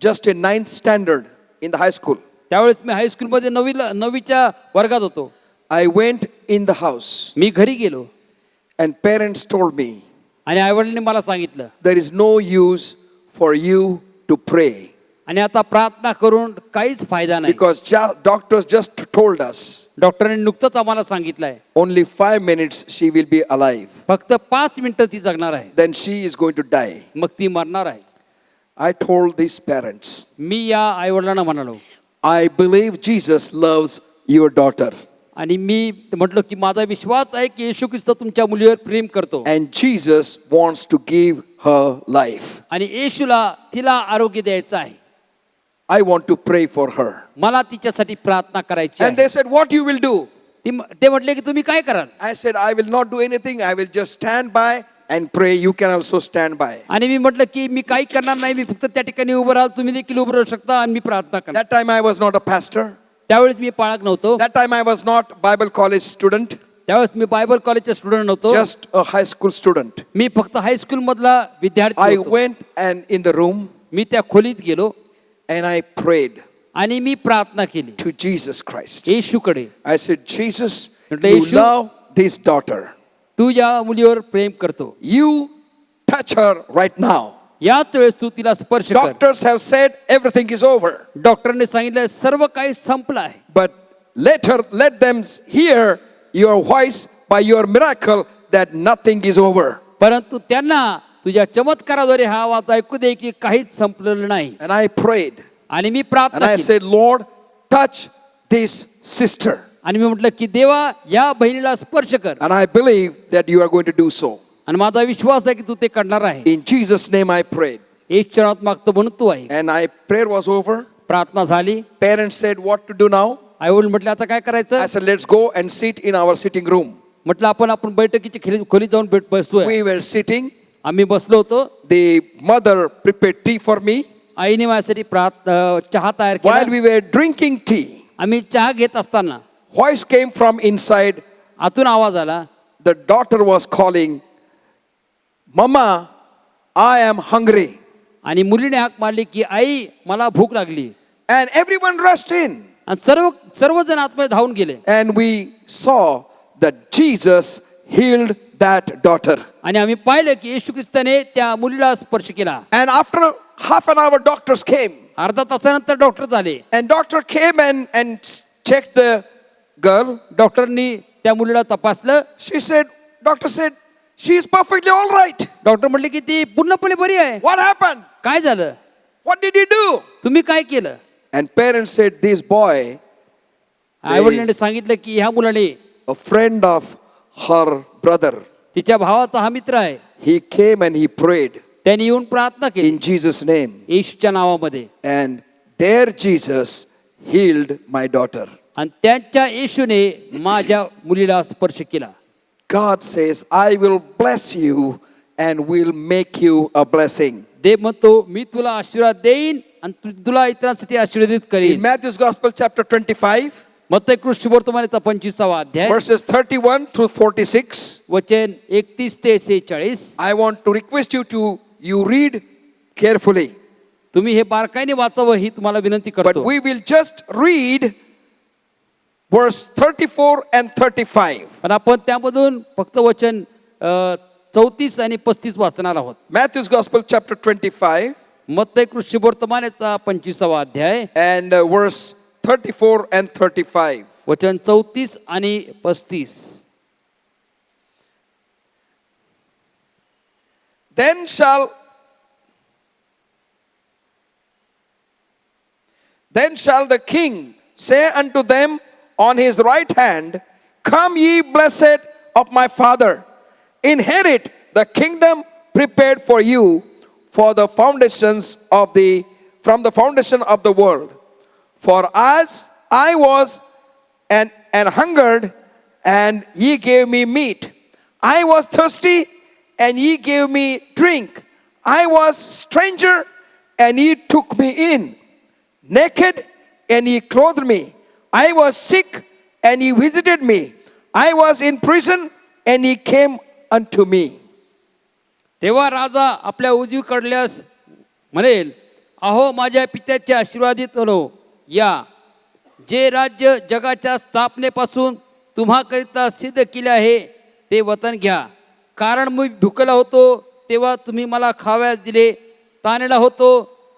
just in 9th standard in the high school. त्यावेळेस मी हायस्कूलमध्ये 9वीच्या वर्गात होतो. I went in the house मी घरी गेलो and parents told me, आणि आईवडिलांनी मला सांगितलं, there is no use for you to pray आणि आता प्रार्थना करून काहीच फायदा नाही, because doctors just told us डॉक्टरांनी नुकतंच आम्हाला सांगितलंय only 5 minutes she will be alive. फक्त 5 मिनिटं ती जगणार आहे, Then she is going to die. मग ती मरणार आहे. I told these parents, मी या आईवडिलांना म्हणालो I believe Jesus loves your daughter आणि मी म्हटलो की माझा विश्वास आहे की येशू ख्रिस्त तुमच्या मुलीवर प्रेम करतो and Jesus wants to give her life. आणि येशूला तिला आरोग्य द्यायचं आहे. I want to pray for her. मला तिच्यासाठी प्रार्थना करायची And आहे. they said, what you will do? ते म्हटले की तुम्ही काय कराल? I said, I will not do anything. I will just stand by and pray. You can also stand by. आणि मी म्हटलं की मी काही करणार नाही, मी फक्त त्या ठिकाणी उभं राहाल, तुम्ही देखील उभं राहू शकता आणि मी प्रार्थना करणार. That time I was not a pastor. त्यावेळेस मी पाळक नव्हतो, That time I was not Bible college student, त्यावेळेस मी बायबल कॉलेजचे स्टुडंट नव्हतो, just a high school student. मी फक्त हायस्कूल मधला विद्यार्थी I होतो. went and in the room मी त्या खोलीत गेलो and I prayed आणि मी प्रार्थना केली to Jesus Christ. येशूकडे. I said, Jesus, म्हटलं, you Yeshu, love this daughter. तू या मुलीवर प्रेम करतो, You touch her right now. याच वेळेस तू तिला स्पर्श कर. Doctors have said everything is over, डॉक्टरने सांगितलं सर्व काही संपलं आहे, but let them hear your voice by your miracle that nothing is over. परंतु त्यांना तुझ्या चमत्काराद्वारे हा आवाज ऐकू दे की काहीच संपलेलं नाही. And I prayed आणि मी and प्रार्थना I केली said, Lord, touch this sister. आणि मी म्हटलं की देवा या बहिणीला स्पर्श कर. And I believe that you are going to do so. आणि माझा विश्वास आहे की तू ते करणार आहे. In Jesus' name I prayed. ईश्वरात मागतो म्हणून तू आहे. And prayer was over. प्रार्थना झाली. Parents said, what to do now? आई वडील म्हटलं आता काय करायचं. I said, let's go and sit in our sitting room. म्हटलं आपण बैठकीची खोलीत जाऊन बसूया. We were sitting. आम्ही बसलो होतो. The mother prepared tea for me. आईने माझ्यासाठी चहा तयार While केला. we were drinking tea, आम्ही चहा घेत असताना voice came from inside. आतून आवाज आला. The daughter was calling, Mama, I am hungry. आणि मुलीने हाक मारली की आई मला भूक लागली. And everyone rushed in. आणि सर्वजण आतमध्ये धावून गेले. And we saw that Jesus healed that daughter. आणि आम्ही पाहिलं की येशू ख्रिस्ताने त्या मुलीला स्पर्श केला. And after half an hour, doctors came. अर्धा तासानंतर डॉक्टर आले. And doctor came and checked the girl. डॉक्टरनी त्या मुलीला तपासलं. Doctor said, she is perfectly all right. Doctor म्हटले की ती पूर्णपणे बरी आहे. What happened? काय झालं, What did you do? तुम्ही काय केलं. And parents said, this boy, आई वडिलांनी सांगितलं की ह्या मुलाने, a friend of her brother, तिच्या भावाचा हा मित्र आहे, he came and he prayed त्यांनी येऊन प्रार्थना केली in Jesus' name. येशूच्या नावामध्ये. And there Jesus healed my daughter. आणि त्यांच्या येशूने माझ्या मुलीला स्पर्श केला. God says, I will bless you and will make you a blessing. देव म्हणतो मी तुला आशीर्वाद देईन आणि तुला इतरांसाठी आशीर्वादित In करीन. Matthew's Gospel chapter 25, मत्ती कृष्णवर्तमानाचा 25वा अध्याय verses 31 through 46, वचन 31 ते 46. I want to request you read carefully. तुम्ही हे बारकाईने वाचावं ही तुम्हाला विनंती But करतो. we will just read verse 34 and 35. पण आपण त्यामधून फक्त वचन 34 आणि 35 वाचणार आहोत. Matthew's Gospel chapter 25 मत्ती कृष्णवर्तमानाचा 25वा अध्याय and verse 34 and 35. वचन 34 आणि 35. Then shall the king say unto them on his right hand, Come ye blessed of my father, inherit the kingdom prepared for you from the foundation of the world. For as I was and hungered, and ye gave me meat, I was thirsty, and ye gave me drink. I was stranger, and ye took me in. Naked, and ye clothed me. I was sick, and ye visited me. I was in prison, and ye came unto me. तेव्हा राजा आपल्या उजवीकडल्यास म्हणेल, अहो माझ्या पित्याचे आशीर्वादित no, या जे राज्य जगाच्या स्थापनेपासून तुम्हाकरिता सिद्ध केले आहे ते वतन घ्या. कारण मी भुकेला होतो तेव्हा तुम्ही मला खावयास दिले, ताणलेला होतो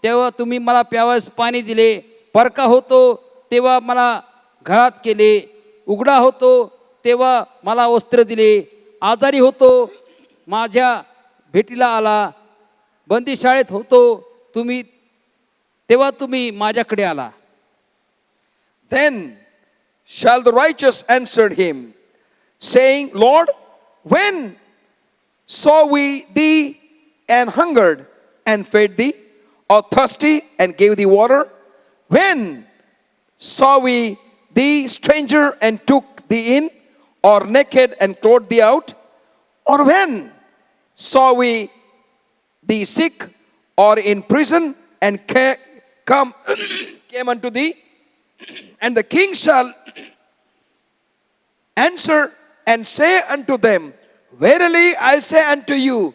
तेव्हा तुम्ही मला प्यावयास पाणी दिले, परका होतो तेव्हा मला घरात केले, उघडा होतो तेव्हा मला वस्त्र दिले, आजारी होतो माझ्या भेटीला आला, बंदीशाळेत होतो तेव्हा तुम्ही माझ्याकडे आला. Then shall the righteous answer him, saying, Lord, when saw we thee and hungered and fed thee, or thirsty and gave thee water? When saw we thee stranger and took thee in, or naked and clothed thee out? Or when saw we thee sick or in prison, and come came unto thee? And the king shall answer and say unto them, Verily I say unto you,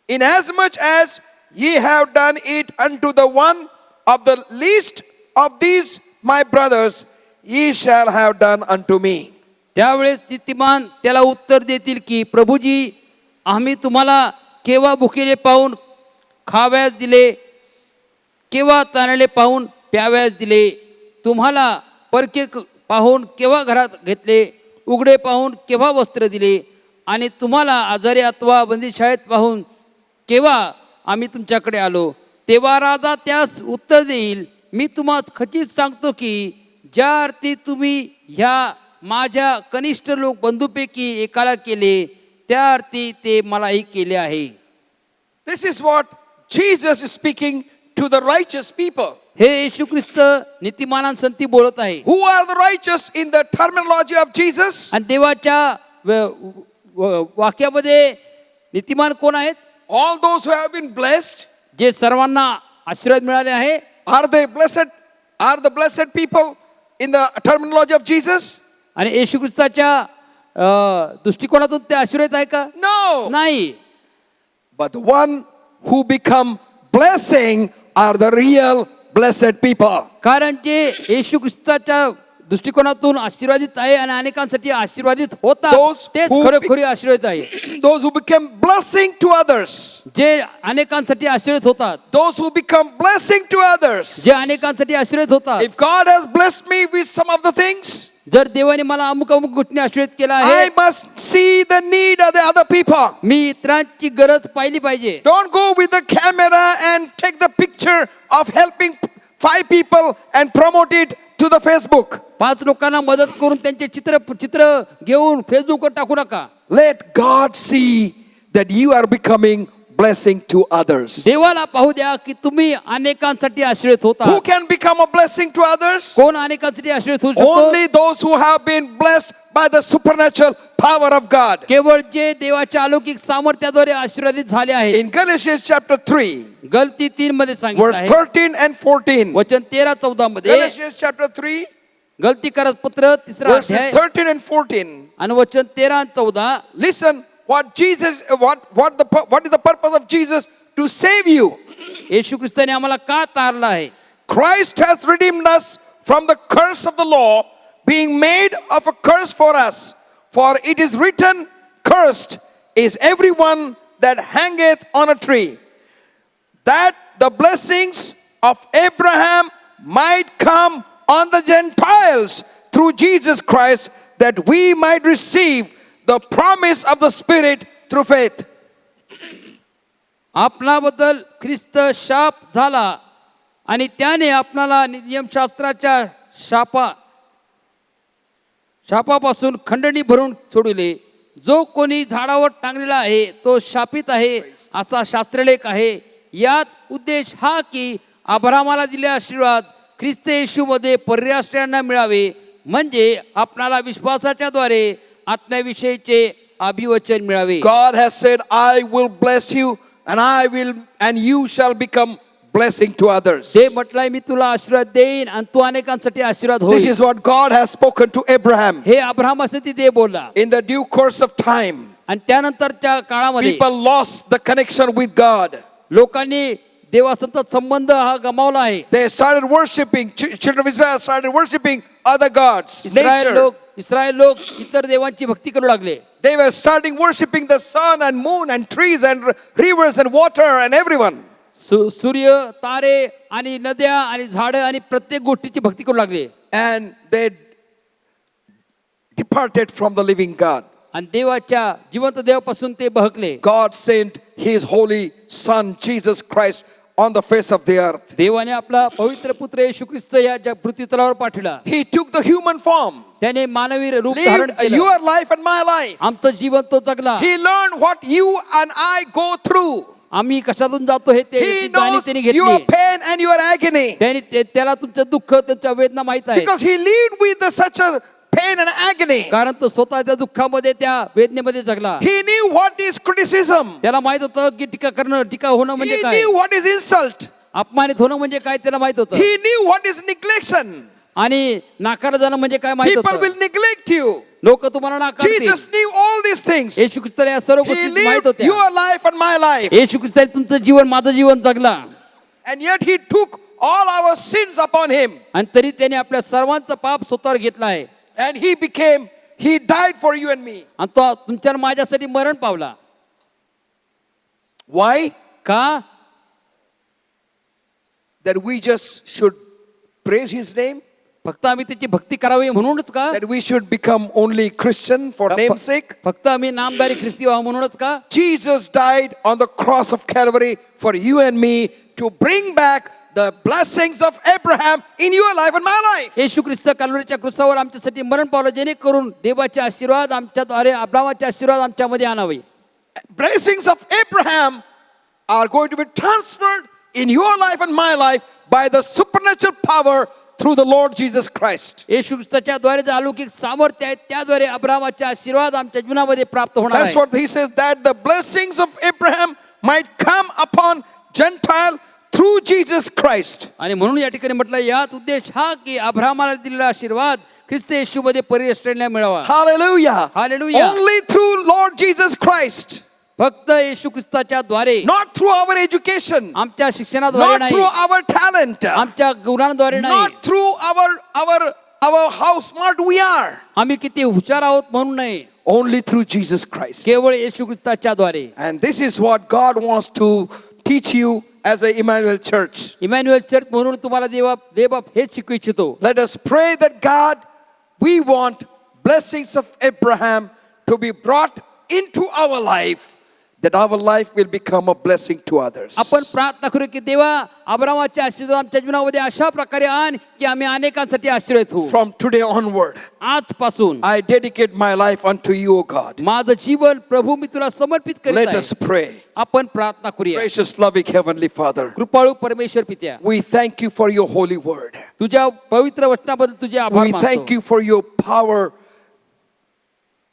inasmuch as ye have done it unto the one of the least of these my brothers, ye shall have done unto me. त्यावेळेस नीतिमान त्याला उत्तर देतील की प्रभूजी, आम्ही तुम्हाला केव्हा भुकेले पाहून खाव्यास दिले, केव्हा ताणले पाहून प्याव्यास दिले, तुम्हाला परके पाहून केव्हा घरात घेतले, उघडे पाहून केव्हा वस्त्र दिले, आणि तुम्हाला आजारी अथवा बंदीशाळेत पाहून केव्हा आम्ही तुमच्याकडे आलो. तेव्हा राजा त्यास उत्तर देईल, मी तुम्हाला खचित सांगतो की ज्या अर्थी तुम्ही ह्या माझ्या कनिष्ठ लोक बंधूपैकी एकाला केले, त्या अर्थी ते मलाही केले आहे. This is what Jesus is speaking to the righteous people. हे येशू ख्रिस्त नीतिमानांसंती बोलत आहे. Who are the righteous in the terminology of Jesus? आणि देवाच्या वाक्यामध्ये नीतिमान कोण आहेत? All those who have been blessed. जे सर्वांना आशीर्वाद मिळाले आहे. Are they blessed? Are the blessed people in the terminology of Jesus? आणि येशू ख्रिस्ताच्या दृष्टिकोनातून ते आशीर्वाद आहे का? No. नाही. But the one who become blessing are the real blessed people. कारण जे येशू ख्रिस्ताच्या दृष्टिकोनातून आशीर्वादित आहे आणि अनेकांसाठी आशीर्वादित होतात, Those तेच who खरोखरी आशीर्वादित आहे. Those who become blessing to others. जे अनेकांसाठी आशीर्वादित होतात, Those who become blessing to others. जे अनेकांसाठी आशीर्वादित होतात. If God has blessed me with some of the things, जर देवाने मला अमुक अमुक गोष्टी आशीर्वादित केला I आहे, must see the need of the other people. मी इतरांची गरज पाहिली पाहिजे. Don't go with the camera and take the picture of helping 5 people and promote it to the Facebook. 5 लोकांना मदत करून त्यांचे चित्र घेऊन फेसबुकवर टाकू नका. Let God see that you are becoming blessing to others. देवाला पाहू द्या की तुम्ही अनेकांसाठी आशीर्वादित होता. Who can become a blessing to others? कोण अनेकांसाठी आशीर्वादित होऊ शकतो? Only those who have been blessed by the supernatural power of God. केवळ जे देवाच्या अलौकिक सामर्थ्याद्वारे आशीर्वादित झाले आहे. In Galatians chapter 3, गलती 3 मध्ये सांगितलं verse आहे. 13 and 14. वचन 13-14 मध्ये. Galatians chapter 3, गलती करत पत्र 3 verses अध्याय 13 and 14. आणि वचन 13-14. Listen, what is the purpose of Jesus to save you? येशू ख्रिस्ताने आम्हाला का तारला आहे? Christ has redeemed us from the curse of the law, being made of a curse for us. For it is written, cursed is everyone that hangeth on a tree, that the blessings of Abraham might come on the Gentiles through Jesus Christ, that we might receive the promise of the Spirit through faith. आपणाबद्दल ख्रिस्त शाप झाला आणि त्याने आपणाला नियमशास्त्राच्या शापापासून खंडणी भरून सोडले. जो कोणी झाडावर टांगलेला आहे तो शापित आहे असा शास्त्रलेख आहे. यात उद्देश हा की अब्राहामाला दिले आशीर्वाद ख्रिस्त येशूमध्ये परराष्ट्रीयांना मिळावे, म्हणजे आपणाला विश्वासाच्या द्वारे आत्म्याविषयीचे अभिवचन मिळावे. God has said, I will bless you and you shall become blessing to others. ते म्हटलंय मी तुला आशीर्वाद देईन आणि तू अनेकांसाठी आशीर्वाद This होईल. is what God has spoken to Abraham. हे अब्राहामासाठी ते बोलला. In the due course of time, आणि त्यानंतरच्या काळामध्ये people lost the connection with God. लोकांनी देवासंत संबंध हा गमावला आहे. They started worshiping, children of Israel started worshiping other gods, nature. Israel लोक इतर देवांची भक्ती करू लागले. They were starting worshiping the sun and moon and trees and rivers and water and everyone. सूर्य, तारे आणि नद्या आणि झाडं आणि प्रत्येक गोष्टीची भक्ती करू लागले. And they departed from the living God. आणि देवाच्या जिवंत देवापासून ते बहकले. God sent his holy son Jesus Christ on the face of the earth. देवाने आपला पवित्र पुत्र येशू ख्रिस्त या पृथ्वी तलावर पाठवला. He took the human form, त्याने मानवी रूप धारण lived केलं. your life and my life. आमचं जीवन तो जगला. He learned what you and I go through. आम्ही कशातून जातो हे He जाणीव knows त्याने your घेतली. pain and your agony. त्याला तुमचं दुःख, त्यांच्या वेदना माहित आहे. Because he lived with such a pain and agony. कारण तो स्वतः त्या दुःखामध्ये त्या वेदनेमध्ये जगला. He knew what is criticism. त्याला माहित होतं की टीका होणं म्हणजे He काय, knew what is insult. अपमानित होणं म्हणजे काय त्याला माहित होतं. He knew what is neglection. आणि नाकारलं जाणं म्हणजे काय माहित People होतं. will neglect you. लोक तुम्हाला नाकारतील. Jesus knew all these things. येशू ख्रिस्ताला या सर्व He गोष्टी माहित lived होत्या. your life and my life. येशू ख्रिस्ताने तुमचं जीवन माझं जीवन जगला. And yet he took all our sins upon him. आणि तरी त्याने आपल्या सर्वांचं पाप स्वतःवर घेतलं आहे. And he died for you and me. आणि तो तुमच्या माझ्यासाठी मरण पावला. Why? का? That we just should praise his name? फक्त आम्ही त्याची भक्ती करावी म्हणूनच का? That we should become only Christian for name's sake? फक्त आम्ही नामदारी ख्रिस्ती व्हावं म्हणूनच का? Jesus died on the cross of Calvary for you and me to bring back the blessings of Abraham in your life and my life. येशू ख्रिस्त कॅल्वरीच्या क्रुसावर आमच्यासाठी मरण पावलं, जेणेकरून देवाचे आशीर्वाद आमच्याद्वारे अब्रामाचे आशीर्वाद आमच्यामध्ये आणावे. Blessings of Abraham are going to be transferred in your life and my life by the supernatural power through the Lord Jesus Christ. येशू ख्रिस्ताच्या द्वारे जे अलौकिक सामर्थ्य आहे त्याद्वारे अब्रामाचे आशीर्वाद आमच्या जीवनामध्ये प्राप्त होणार That's आहे. what he says, that the blessings of Abraham might come upon Gentile through Jesus Christ. आणि म्हणून या ठिकाणी म्हटलं यात उद्देश हा की अब्रामाला दिलेला आशीर्वाद ख्रिस्त येशूमध्ये परिश्रेणीला मिळावा. Hallelujah. Hallelujah. Only through Lord Jesus Christ. फक्त येशू ख्रिस्ताच्या द्वारे, Not through our education. आमच्या शिक्षणाद्वारे Not नाही, through our talent. आमच्या गुणांद्वारे नाही, Not through our how smart we are. आम्ही किती हुशार आहोत म्हणून नाही, Only through Jesus Christ. केवळ येशू ख्रिस्ताच्या द्वारे. And this is what God wants to teach you as a Emmanuel Church. Emmanuel church म्हणून तुम्हाला देव हेच शिकू इच्छितो. Let us pray that God, we want blessings of Abraham to be brought into our life, that our life will become a blessing to others. आपण प्रार्थना करू की देवा अब्रामाचे आशीर्वाद आमच्या जीवनामध्ये अशा प्रकारे आण की आम्ही अनेकांसाठी आशीर्वाद होऊ. From today onward, आजपासून I dedicate my life unto you, O God. माझं जीवन प्रभू मी तुला समर्पित करीत Let आहे. us pray. आपण प्रार्थना करूया. Gracious, loving Heavenly Father, कृपाळू परमेश्वर पित्या, we thank you for your holy word. तुझ्या पवित्र वचनाबद्दल तुझे आभार We thank मानतो. you for your power.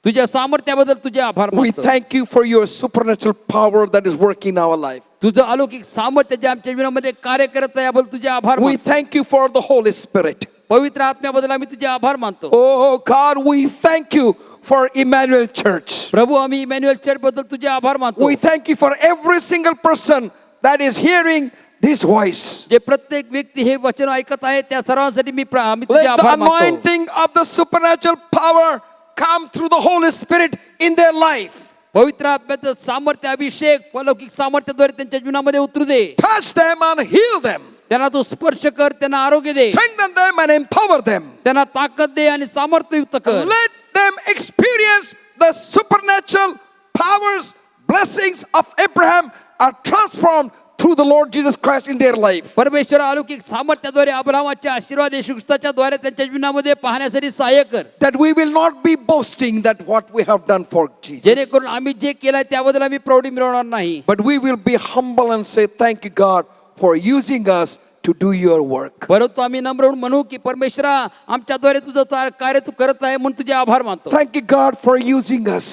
तुझ्या सामर्थ्याबद्दल तुझे आभार We मानतो. thank you for your supernatural power that is working in our life. तुझं अलौकिक सामर्थ्य जे आमच्या जीवनामध्ये कार्य करत आहे याबद्दल तुझे आभार We मानतो. thank you for the Holy Spirit. पवित्र आत्म्याबद्दल आम्ही तुझे आभार मानतो. Oh God, we thank you for Emmanuel Church. प्रभू आम्ही इमॅन्युअल चर्च बद्दल तुझे आभार मानतो. We thank you for every single person that is hearing this voice. जे प्रत्येक व्यक्ती हे वचन ऐकत आहे त्या सर्वांसाठी आम्ही तुझे Let the आभार मानतो. anointing of the supernatural power come through the Holy Spirit in their life. पवित्र आत्म्याचं सामर्थ्य अभिषेक अलौकिक सामर्थ्याद्वारे त्यांच्या जीवनामध्ये उतरू दे. Touch them and heal them. त्यांना तू स्पर्श कर, त्यांना आरोग्य दे, Strengthen them and empower them. त्यांना ताकद दे आणि सामर्थ्य युक्त कर. Let them experience the supernatural powers, blessings of Abraham are transformed through the Lord Jesus Christ in their life. परमेश्वर अलौकिक सामर्थ्याद्वारे अब्रामाचे आशीर्वाद येशू ख्रिस्ताच्या द्वारे त्यांच्या जीवनामध्ये पाहण्यासाठी सहाय्य कर. That we will not be boasting that what we have done for Jesus. जेणेकरून आम्ही जे केलंय त्याबद्दल आम्ही प्रौढी मिळवणार नाही, But we will be humble and say, thank you, God, for using us to do your work. परंतु आम्ही नम्र होऊन म्हणू की परमेश्वरा आमच्याद्वारे तुझं कार्य तू करत आहे म्हणून तुझे आभार मानतो. Thank you, God, for using us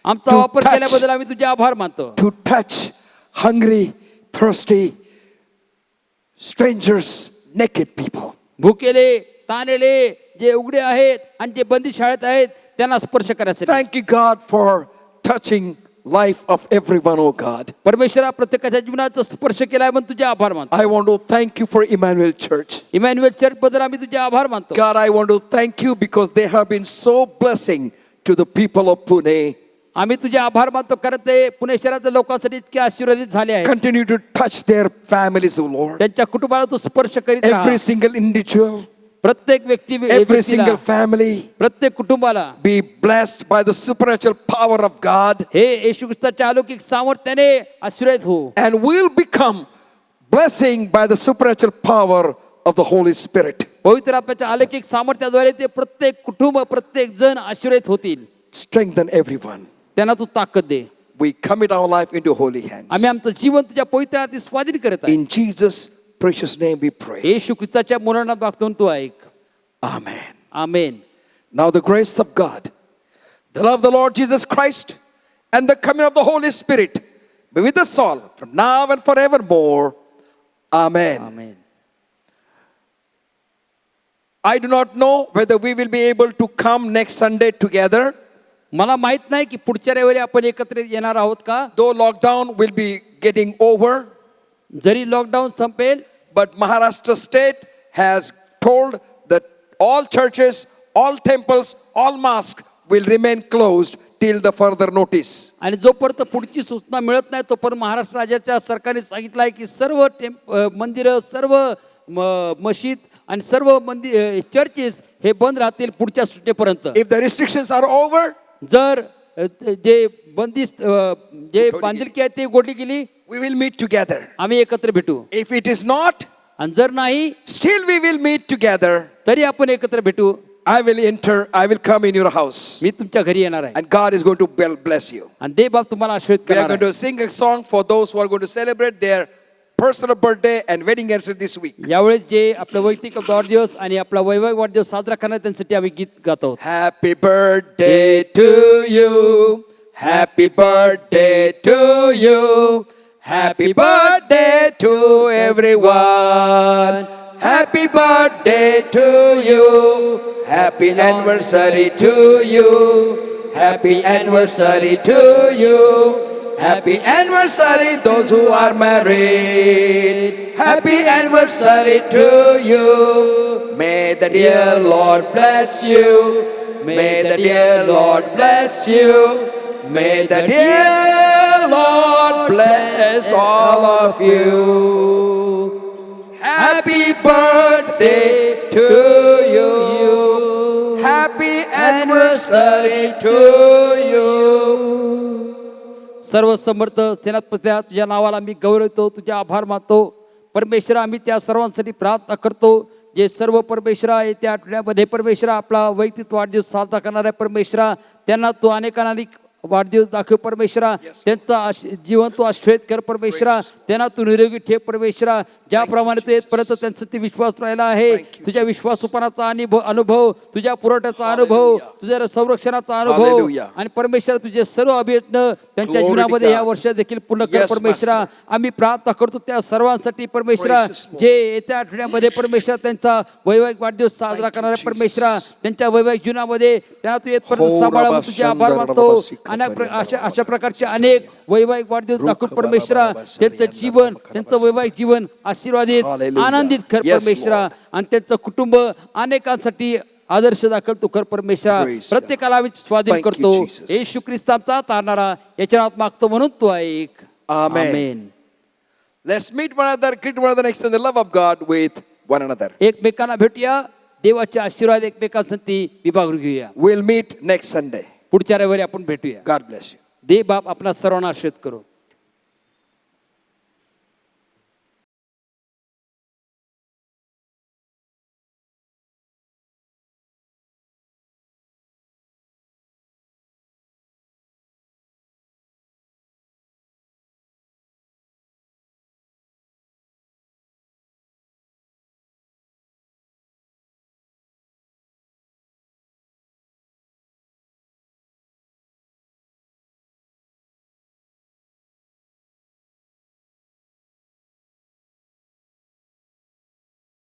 आमचा to वापर touch, केल्याबद्दल आम्ही तुझे आभार मानतो. to touch hungry, thirsty, strangers, naked people. भुकेले, ताणलेले, जे उघडे आहेत आणि जे बंदी शाळेत आहेत त्यांना स्पर्श करायसाठी. Thank you, God, for touching life of everyone, oh God. परमेश्वरा प्रत्येकाच्या जीवनाचा स्पर्श केलाय म्हणून तुझे आभार मानतो. I want to thank you for Emmanuel Church. Emmanuel church बद्दल आम्ही तुझे आभार मानतो. God, I want to thank you because they have been so blessing to the people of Pune. आम्ही तुझे आभार मानतो कारण ते पुणे शहरातील लोकांसाठी इतके आशीर्वादित झाले आहेत. Continue to touch their families, oh Lord. त्यांच्या कुटुंबाला तू स्पर्श करीत राहा. Every single individual, प्रत्येक व्यक्ती every single family प्रत्येक कुटुंबाला be blessed by the supernatural power of God हे येशू ख्रिस्ताच्या अलौकिक सामर्थ्याने आशीर्वाद हो and will become blessing by the supernatural power of the Holy Spirit. पवित्र आत्म्याच्या अलौकिक सामर्थ्याद्वारे ते प्रत्येक कुटुंब प्रत्येक जण आशीर्वाद होतील. Strengthen everyone. त्यांना तू ताकद दे. We commit our life into holy hands. आम्ही आमचं जीवन तुझ्या पवित्र हाती स्वाधीन करत आहे. In Jesus' precious name we pray. येशू ख्रिस्ताच्या मुलांना मागतो तू ऐक. Amen. Amen. Now the grace of God, the love of the Lord Jesus Christ, and the coming of the Holy Spirit be with us all from now and forevermore. Amen. Amen. I do not know whether we will be able to come next Sunday together. मला माहित नाही की पुढच्या रविवारी आपण एकत्रित येणार आहोत का. Though lockdown will be getting over, जरी लॉकडाऊन संपेल, but Maharashtra state has told that all churches, all temples, all mosques will remain closed till the further notice. आणि जोपर्यंत पुढची सूचना मिळत नाही तोपर्यंत महाराष्ट्र राज्याच्या सरकारने सांगितलं आहे की सर्व मंदिरं, सर्व मशीद आणि सर्व मंदिर चर्चेस हे बंद राहतील पुढच्या सूचनेपर्यंत. If the restrictions are over, जर जे बंदिस्त जे बांधिलकी आहे ते गोडली गेली, we will meet together. आम्ही एकत्र भेटू. If it is not, आणि जर नाही still we will meet together. तरी आपण एकत्र भेटू. I will come in your house. मी तुमच्या घरी येणार आहे And God is going to bless you. आणि देव बाप तुम्हाला आशीर्वाद We are करणार going आहे. to sing a song for those who are going to celebrate their personal birthday and wedding anniversary this week. यावेळेस जे आपला वैयक्तिक वाढदिवस आणि आपला वैवाहिक वाढदिवस साजरा करणार त्यांसाठी आम्ही गीत गात आहोत. Happy birthday to you. Happy birthday to you. Happy birthday to everyone. Happy birthday to you. Happy anniversary to you. Happy anniversary to you. Happy anniversary those who are married. Happy anniversary to you. May the dear Lord bless you. May the dear Lord bless you. May the dear Lord bless all of you. Happy birthday to you. Happy anniversary to you. सर्व समर्थ सेनापत्या तुझ्या नावाला मी गौरवतो, तुझे आभार मानतो. परमेश्वरा, आम्ही त्या सर्वांसाठी प्रार्थना करतो जे सर्व परमेश्वरा येत्या आठवड्यामध्ये परमेश्वरा आपला वैयक्तिक वाढदिवस साजरा करणार आहे. परमेश्वरा, त्यांना तू अनेकांना वाढदिवस दाखव. परमेश्वरा, त्यांचा जीवन तू आश्रयित कर. परमेश्वरा, त्यांना तू निरोगी ठेव. परमेश्वरा, ज्याप्रमाणे तू येतपर्यंत त्यांचा ते विश्वास राहिला आहे, तुझ्या विश्वासोपणाचा अनुभव, तुझ्या पुरवठ्याचा अनुभव, तुझ्या संरक्षणाचा अनुभव आणि परमेश्वरा तुझे सर्व अभियत्न त्यांच्या जीवनामध्ये या वर्षात देखील पूर्ण कर. परमेश्वरा, आम्ही प्रार्थना करतो त्या सर्वांसाठी. परमेश्वरा, जे येत्या आठवड्यामध्ये परमेश्वरा त्यांचा वैवाहिक वाढदिवस साजरा करणार आहे. परमेश्वरा, त्यांच्या वैवाहिक जीवनामध्ये त्यांना तू येतपर्यंत सांभाळा. तुझे आभार मानतो. अशा प्रकारचे अनेक वैवाहिक वाढदिवस दाखवून परमेश्वरा त्यांचं जीवन, त्यांचं वैवाहिक जीवन आशीर्वादित, आनंदित कर. परमेश्वरा, आणि त्यांचं कुटुंब अनेकांसाठी आदर्श दाखल तू कर. परमेश्वरा, प्रत्येकाला आम्ही स्वाधीन करतो. येशू ख्रिस्ताचा तारणारा याच्या नावात मागतो म्हणून तू ऐक. आमेन. Let's meet one another, greet one another, extend the love of God with one another. एकमेकांना भेटूया, देवाचे आशीर्वाद एकमेकांसाठी विभागून घेऊया. We'll meet next Sunday. पुढच्या रविवारी आपण भेटूया. God bless you. देव बाप आपला सर्वांना आशीर्वाद करो.